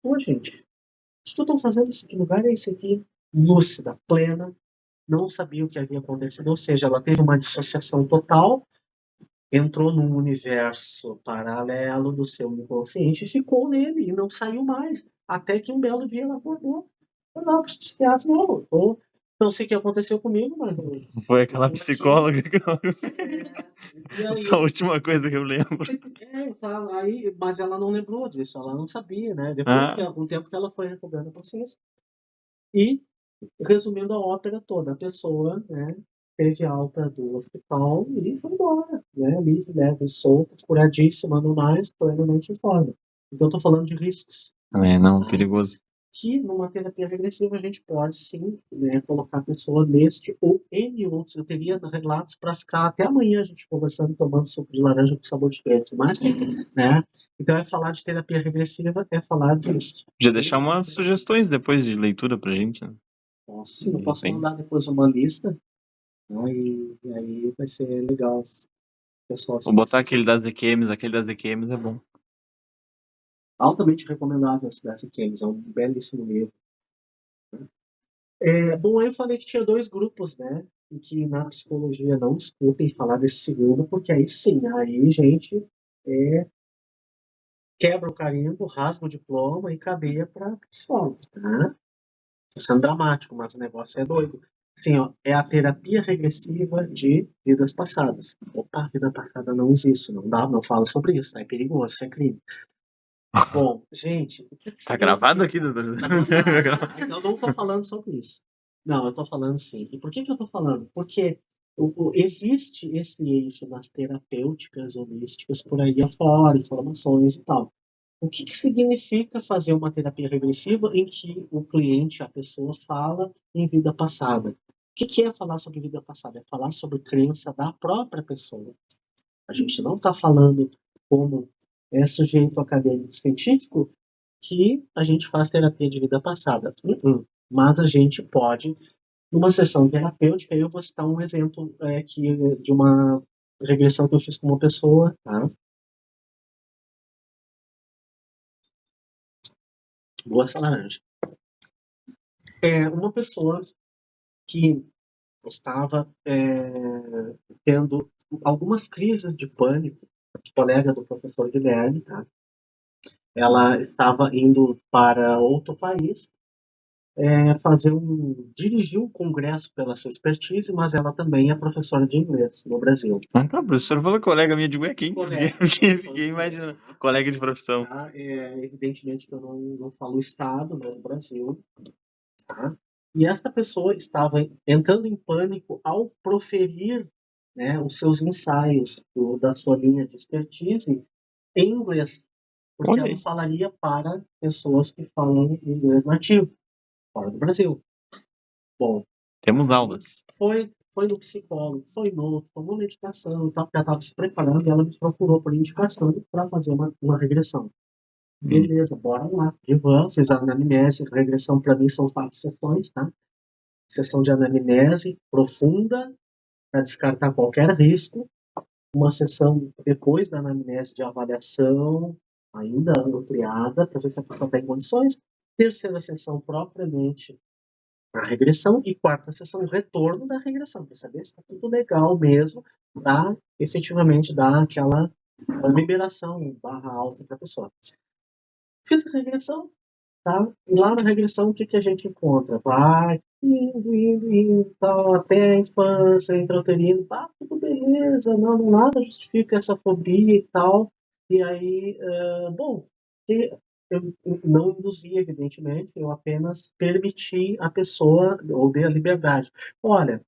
Speaker 3: pô, gente, o que eu estou fazendo? Que lugar é esse aqui? Lúcida, plena, não sabia o que havia acontecido, ou seja, ela teve uma dissociação total, entrou num universo paralelo do seu inconsciente e ficou nele e não saiu mais. Até que um belo dia ela acordou. Não, para os psiquiatras, não sei o que aconteceu comigo, mas...
Speaker 1: Foi aquela psicóloga que
Speaker 3: E aí,
Speaker 1: essa última coisa que eu lembro.
Speaker 3: mas ela não lembrou disso, ela não sabia, né? Depois que algum tempo que ela foi recobrando a consciência. E, resumindo a ópera toda, a pessoa, né, teve alta do hospital e foi embora, né? Livre, leve, solta, curadíssima, no mais, plenamente em forma. Então, eu tô falando de riscos.
Speaker 1: Não, perigoso.
Speaker 3: Que numa terapia regressiva a gente pode sim, né, colocar a pessoa neste ou N outros. Eu teria relatos para ficar até amanhã a gente conversando, tomando suco de laranja com sabor de peixe, mas, né? Então, falar de terapia regressiva é falar disso.
Speaker 1: Podia deixar umas sugestões depois de leitura pra gente, né?
Speaker 3: Sim, eu posso mandar depois uma lista, né, e aí vai ser legal. Pessoal,
Speaker 1: vou botar aquele das EQMs é bom.
Speaker 3: Altamente recomendável esse das EQMs, é um belíssimo livro. Bom, eu falei que tinha 2 grupos, né? E que na psicologia não discutem falar desse segundo, porque aí sim, aí gente quebra o carimbo, rasga o diploma e cadeia para psicólogo, tá? Sendo dramático, mas o negócio é doido. Sim, ó, é a terapia regressiva de vidas passadas. Opa, vida passada não existe, não dá, não fala sobre isso, é perigoso, isso é crime. Bom, gente...
Speaker 1: Tá gravado aqui, doutor?
Speaker 3: Eu não tô falando sobre isso. Não, eu tô falando sim. E por que eu tô falando? Porque existe esse eixo das terapêuticas holísticas por aí afora, informações e tal. O que significa fazer uma terapia regressiva em que o cliente, a pessoa, fala em vida passada? O que é falar sobre vida passada? É falar sobre crença da própria pessoa. A gente não está falando como sujeito acadêmico científico que a gente faz terapia de vida passada. Mas a gente pode, numa sessão terapêutica, eu vou citar um exemplo aqui de uma regressão que eu fiz com uma pessoa, tá? Boa essa laranja. Uma pessoa que estava tendo algumas crises de pânico, colega do professor Guilherme, tá? Ela estava indo para outro país dirigir um congresso pela sua expertise, mas ela também é professora de inglês no Brasil.
Speaker 1: Ah, tá, professor falou colega minha, digo, quem?
Speaker 3: Colega,
Speaker 1: Fiquei imaginando. Colega de profissão.
Speaker 3: Tá? Evidentemente que eu não falo o estado, né, do Brasil. Tá? E esta pessoa estava entrando em pânico ao proferir, né, os seus ensaios da sua linha de expertise em inglês, porque
Speaker 1: Olha
Speaker 3: ela
Speaker 1: aí.
Speaker 3: falaria para pessoas que falam inglês nativo, fora do Brasil. Bom,
Speaker 1: Temos aulas.
Speaker 3: foi no psicólogo, foi no outro, tomou medicação, já estava se preparando e ela me procurou por indicação para fazer uma regressão. Beleza, bora lá. Fiz a anamnese, regressão para mim são 4 sessões, tá? Sessão de anamnese profunda, para descartar qualquer risco. Uma sessão depois da anamnese de avaliação, ainda ampliada, para ver se a pessoa está em condições. Terceira sessão, propriamente, a regressão. E quarta sessão, o retorno da regressão, para saber se está tudo legal mesmo, para efetivamente dar aquela liberação /alta para a pessoa. Fiz a regressão, tá? E lá na regressão, o que a gente encontra? Vai indo, tal, até a infância, intrauterino, tá, tudo beleza, não, nada justifica essa fobia e tal. E aí, eu não induzi, evidentemente, eu apenas permiti a pessoa, ou dei a liberdade. Olha,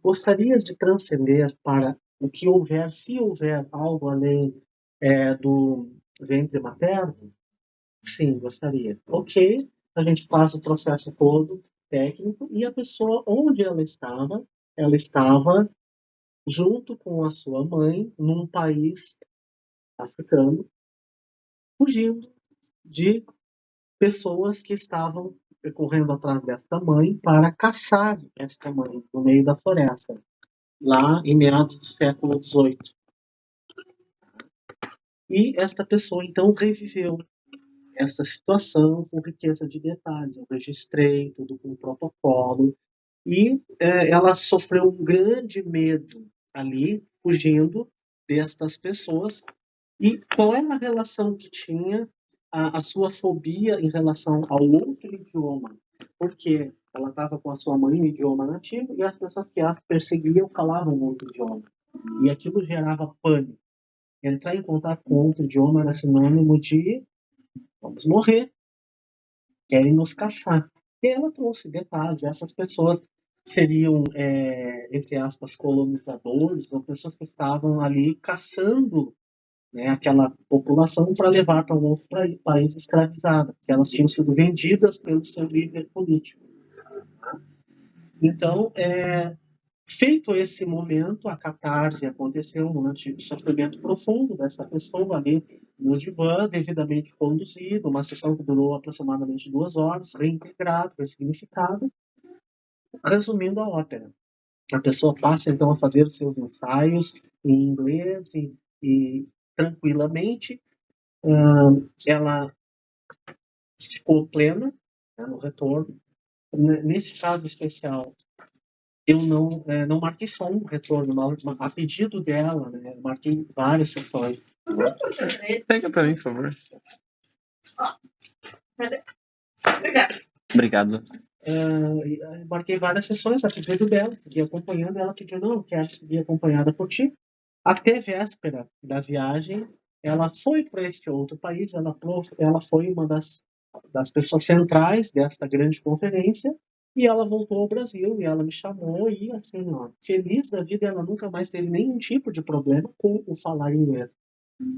Speaker 3: gostarias de transcender para o que houver, se houver algo além do ventre materno? Sim, gostaria. Ok, a gente faz o processo todo técnico e a pessoa, onde ela estava junto com a sua mãe num país africano, fugindo de pessoas que estavam correndo atrás desta mãe para caçar esta mãe no meio da floresta, lá em meados do século XVIII. E esta pessoa, então, reviveu essa situação com riqueza de detalhes. Eu registrei tudo com protocolo e ela sofreu um grande medo ali, fugindo destas pessoas. E qual era a relação que tinha a sua fobia em relação ao outro idioma? Porque ela estava com a sua mãe no idioma nativo e as pessoas que as perseguiam falavam outro idioma. E aquilo gerava pânico. Entrar em contato com outro idioma era sinônimo de vamos morrer, querem nos caçar. E ela trouxe detalhes, essas pessoas seriam, entre aspas, colonizadores, ou pessoas que estavam ali caçando, né, aquela população para levar para um outro país escravizada, que elas tinham sido vendidas pelo seu líder político. Então, feito esse momento, a catarse aconteceu, um momento de sofrimento profundo dessa pessoa ali no divã, devidamente conduzido, uma sessão que durou aproximadamente 2 horas, reintegrado, ressignificado. Resumindo a ópera, a pessoa passa então a fazer os seus ensaios em inglês e tranquilamente, ela ficou plena, né, no retorno. Nesse caso especial, eu não marquei só um retorno, a pedido dela, né, eu marquei várias sessões.
Speaker 1: Pega pra mim, por favor. Obrigado.
Speaker 3: Marquei várias sessões a pedido dela, segui acompanhando, ela pediu, não, eu quero seguir acompanhada por ti. Até véspera da viagem, ela foi para este outro país, ela foi uma das pessoas centrais desta grande conferência, e ela voltou ao Brasil, e ela me chamou, e assim, ó, feliz da vida, ela nunca mais teve nenhum tipo de problema com o falar inglês.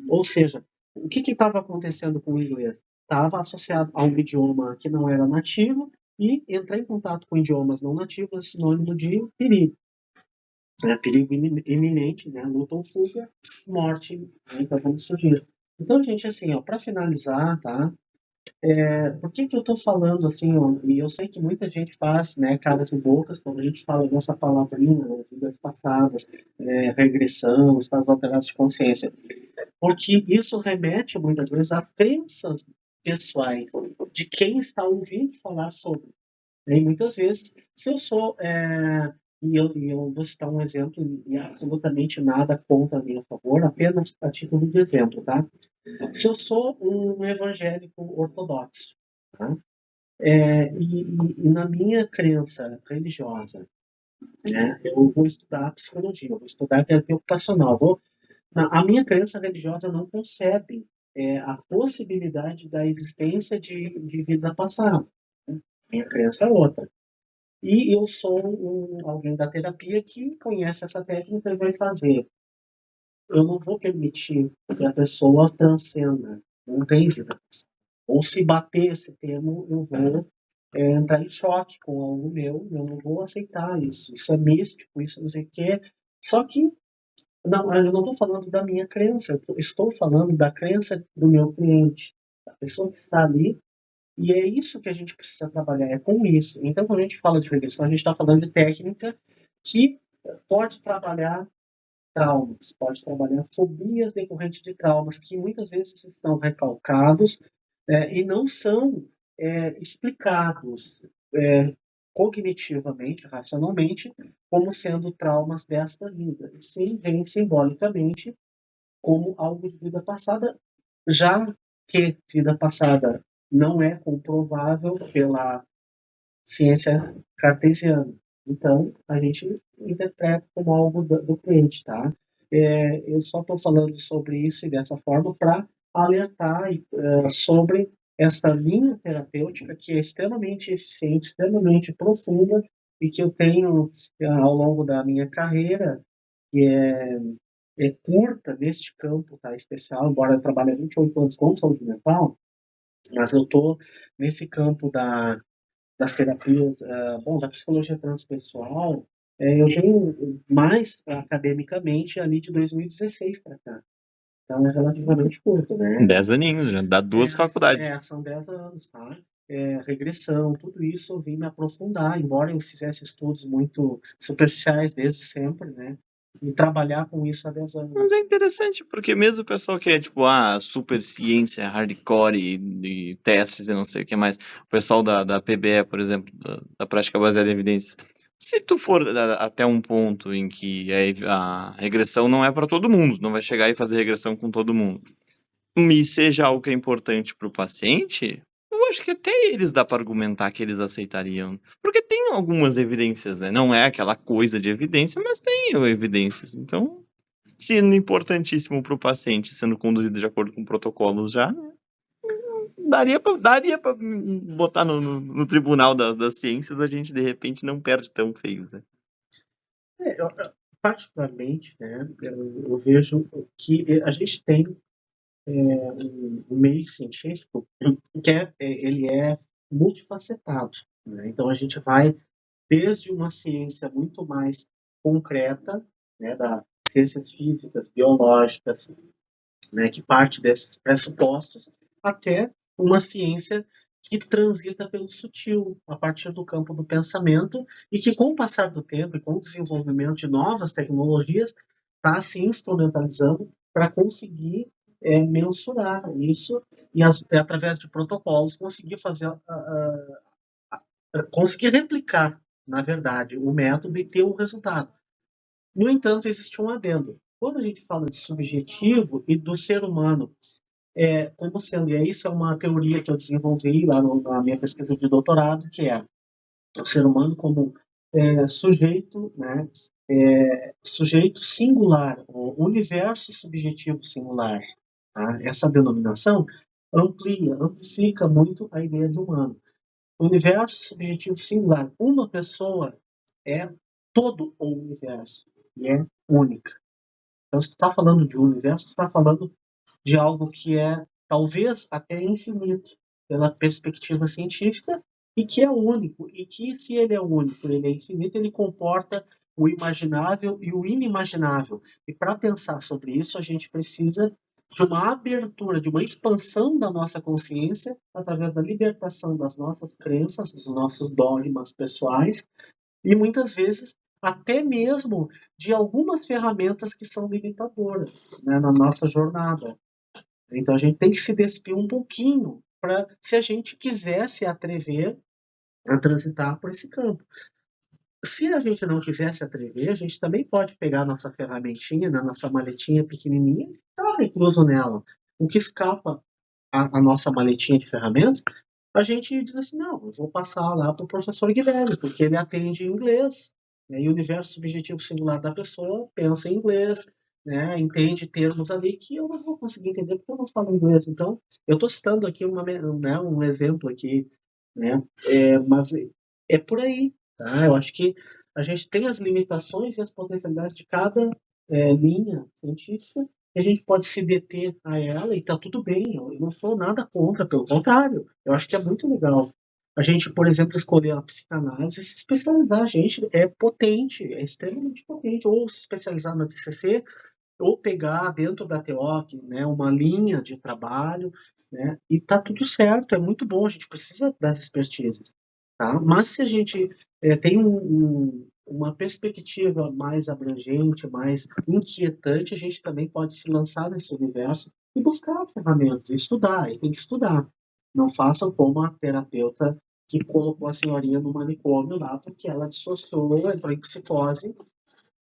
Speaker 3: Ou seja, o que estava acontecendo com o inglês? Estava associado a um idioma que não era nativo, e entrar em contato com idiomas não nativos é sinônimo de perigo. Perigo iminente, né? Luta ou fuga, morte, né? Então vamos surgir. Então, gente, assim, ó, para finalizar, tá? Por que eu tô falando assim, ó, e eu sei que muita gente faz, né, caras e bocas quando a gente fala dessa palavrinha, né, vidas passadas, regressão, estados alterados de consciência, porque isso remete muitas vezes a crenças pessoais de quem está ouvindo falar sobre. E muitas vezes, se eu sou eu vou citar um exemplo e absolutamente nada contra nem a favor, apenas a título de exemplo, tá? Se eu sou um evangélico ortodoxo, tá? E na minha crença religiosa, né, eu vou estudar psicologia, eu vou estudar terapia ocupacional. A minha crença religiosa não concebe a possibilidade da existência de vida passada. Né? Minha crença é outra. E eu sou alguém da terapia que conhece essa técnica e vai fazer. Eu não vou permitir que a pessoa transcenda, não tem vida passada. Ou se bater esse termo, eu vou entrar em choque com algo meu, eu não vou aceitar isso. Isso é místico, isso não sei o quê. Só que não, eu não estou falando da minha crença, eu estou falando da crença do meu cliente, da pessoa que está ali, e é isso que a gente precisa trabalhar, é com isso. Então, quando a gente fala de regressão, a gente está falando de técnica que pode trabalhar traumas, pode trabalhar fobias decorrentes de traumas que muitas vezes estão recalcados e não são explicados cognitivamente, racionalmente, como sendo traumas desta vida. Sim, vem simbolicamente como algo de vida passada, já que vida passada não é comprovável pela ciência cartesiana. Então, a gente interpreta como algo do cliente, tá? Eu só estou falando sobre isso e dessa forma para alertar sobre essa linha terapêutica que é extremamente eficiente, extremamente profunda e que eu tenho ao longo da minha carreira, que é curta neste campo, tá, especial, embora eu trabalhe há 28 anos com saúde mental, mas eu estou nesse campo das terapias, da psicologia transpessoal, eu venho mais academicamente ali de 2016 para cá. Então é relativamente curto, né?
Speaker 1: 10 aninhos, já dá 2 faculdades.
Speaker 3: São 10 anos, tá? Regressão, tudo isso eu vim me aprofundar, embora eu fizesse estudos muito superficiais desde sempre, né? E trabalhar com isso há 10 anos.
Speaker 1: Mas é interessante, porque mesmo o pessoal que é tipo, super ciência, hardcore e testes e não sei o que mais, o pessoal da PBE, por exemplo, da prática baseada em evidências, se tu for até um ponto em que a regressão não é para todo mundo, não vai chegar e fazer regressão com todo mundo, e seja algo que é importante para o paciente, eu acho que até eles dá para argumentar que eles aceitariam. Porque tem algumas evidências, né? Não é aquela coisa de evidência, mas tem evidências. Então, sendo importantíssimo para o paciente, sendo conduzido de acordo com protocolos já, daria para botar no tribunal das ciências, a gente de repente não perde tão feios, né?
Speaker 3: Particularmente, né, eu vejo que a gente tem um meio científico que ele é multifacetado, né? Então a gente vai desde uma ciência muito mais concreta, né, das ciências físicas, biológicas, né, que parte desses pressupostos, até uma ciência que transita pelo sutil, a partir do campo do pensamento, e que com o passar do tempo e com o desenvolvimento de novas tecnologias, está se instrumentalizando para conseguir mensurar isso e através de protocolos conseguir fazer conseguir replicar, na verdade, o método e ter um resultado. No entanto, existe um adendo. Quando a gente fala de subjetivo e do ser humano, como sendo, e isso é uma teoria que eu desenvolvi lá na minha pesquisa de doutorado, que é o ser humano como sujeito, né, sujeito singular, o universo subjetivo singular. Tá? Essa denominação amplifica muito a ideia de humano. O universo subjetivo singular. Uma pessoa é todo o universo e é única. Então, se tu está falando de um universo, tu está falando de algo que é talvez até infinito pela perspectiva científica e que é único. E que, se ele é único, ele é infinito, ele comporta o imaginável e o inimaginável. E para pensar sobre isso, a gente precisa de uma abertura, de uma expansão da nossa consciência através da libertação das nossas crenças, dos nossos dogmas pessoais e muitas vezes até mesmo de algumas ferramentas que são limitadoras, né, na nossa jornada. Então a gente tem que se despir um pouquinho para, se a gente quiser se atrever a transitar por esse campo. Se a gente não quiser se atrever, a gente também pode pegar a nossa ferramentinha, na nossa maletinha pequenininha e ficar recluso nela. O que escapa a nossa maletinha de ferramentas, a gente diz assim, não, eu vou passar lá para o professor Guilherme, porque ele atende em inglês, né? E o universo subjetivo singular da pessoa pensa em inglês, né? Entende termos ali que eu não vou conseguir entender porque eu não falo inglês. Então, eu estou citando aqui um exemplo aqui, né? Mas é por aí, tá? Eu acho que a gente tem as limitações e as potencialidades de cada linha científica e a gente pode se deter a ela e tá tudo bem. Eu não sou nada contra, pelo contrário. Eu acho que é muito legal. A gente, por exemplo, escolher a psicanálise e se especializar. A gente é potente, é extremamente potente. Ou se especializar na TCC, ou pegar dentro da TEOC, né, uma linha de trabalho, né, e tá tudo certo, é muito bom, a gente precisa das expertises, tá? Mas se a gente tem uma perspectiva mais abrangente, mais inquietante, a gente também pode se lançar nesse universo e buscar ferramentas, e estudar, e tem que estudar. Não façam como a terapeuta que colocou a senhorinha no manicômio lá, porque ela dissociou, entrou em psicose.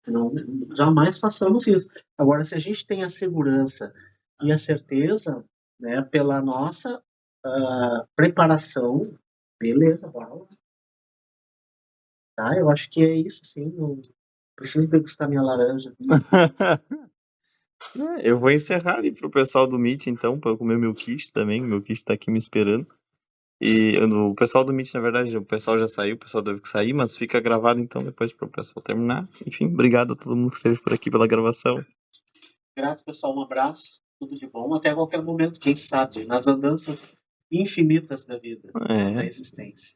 Speaker 3: Não, jamais façamos isso. Agora, se a gente tem a segurança e a certeza, né, pela nossa preparação, beleza, bora lá. Tá? Eu acho que é isso, sim. Não preciso degustar minha laranja.
Speaker 1: Eu vou encerrar ali pro pessoal do Meet, então, para eu comer meu quiche também. Meu quiche tá aqui me esperando. E o pessoal do Meet, na verdade, o pessoal já saiu, o pessoal deve sair, mas fica gravado então depois para o pessoal terminar. Enfim, obrigado a todo mundo que esteve por aqui pela gravação.
Speaker 3: Grato, pessoal. Um abraço. Tudo de bom. Até qualquer momento, quem sabe, nas andanças infinitas da vida, da existência.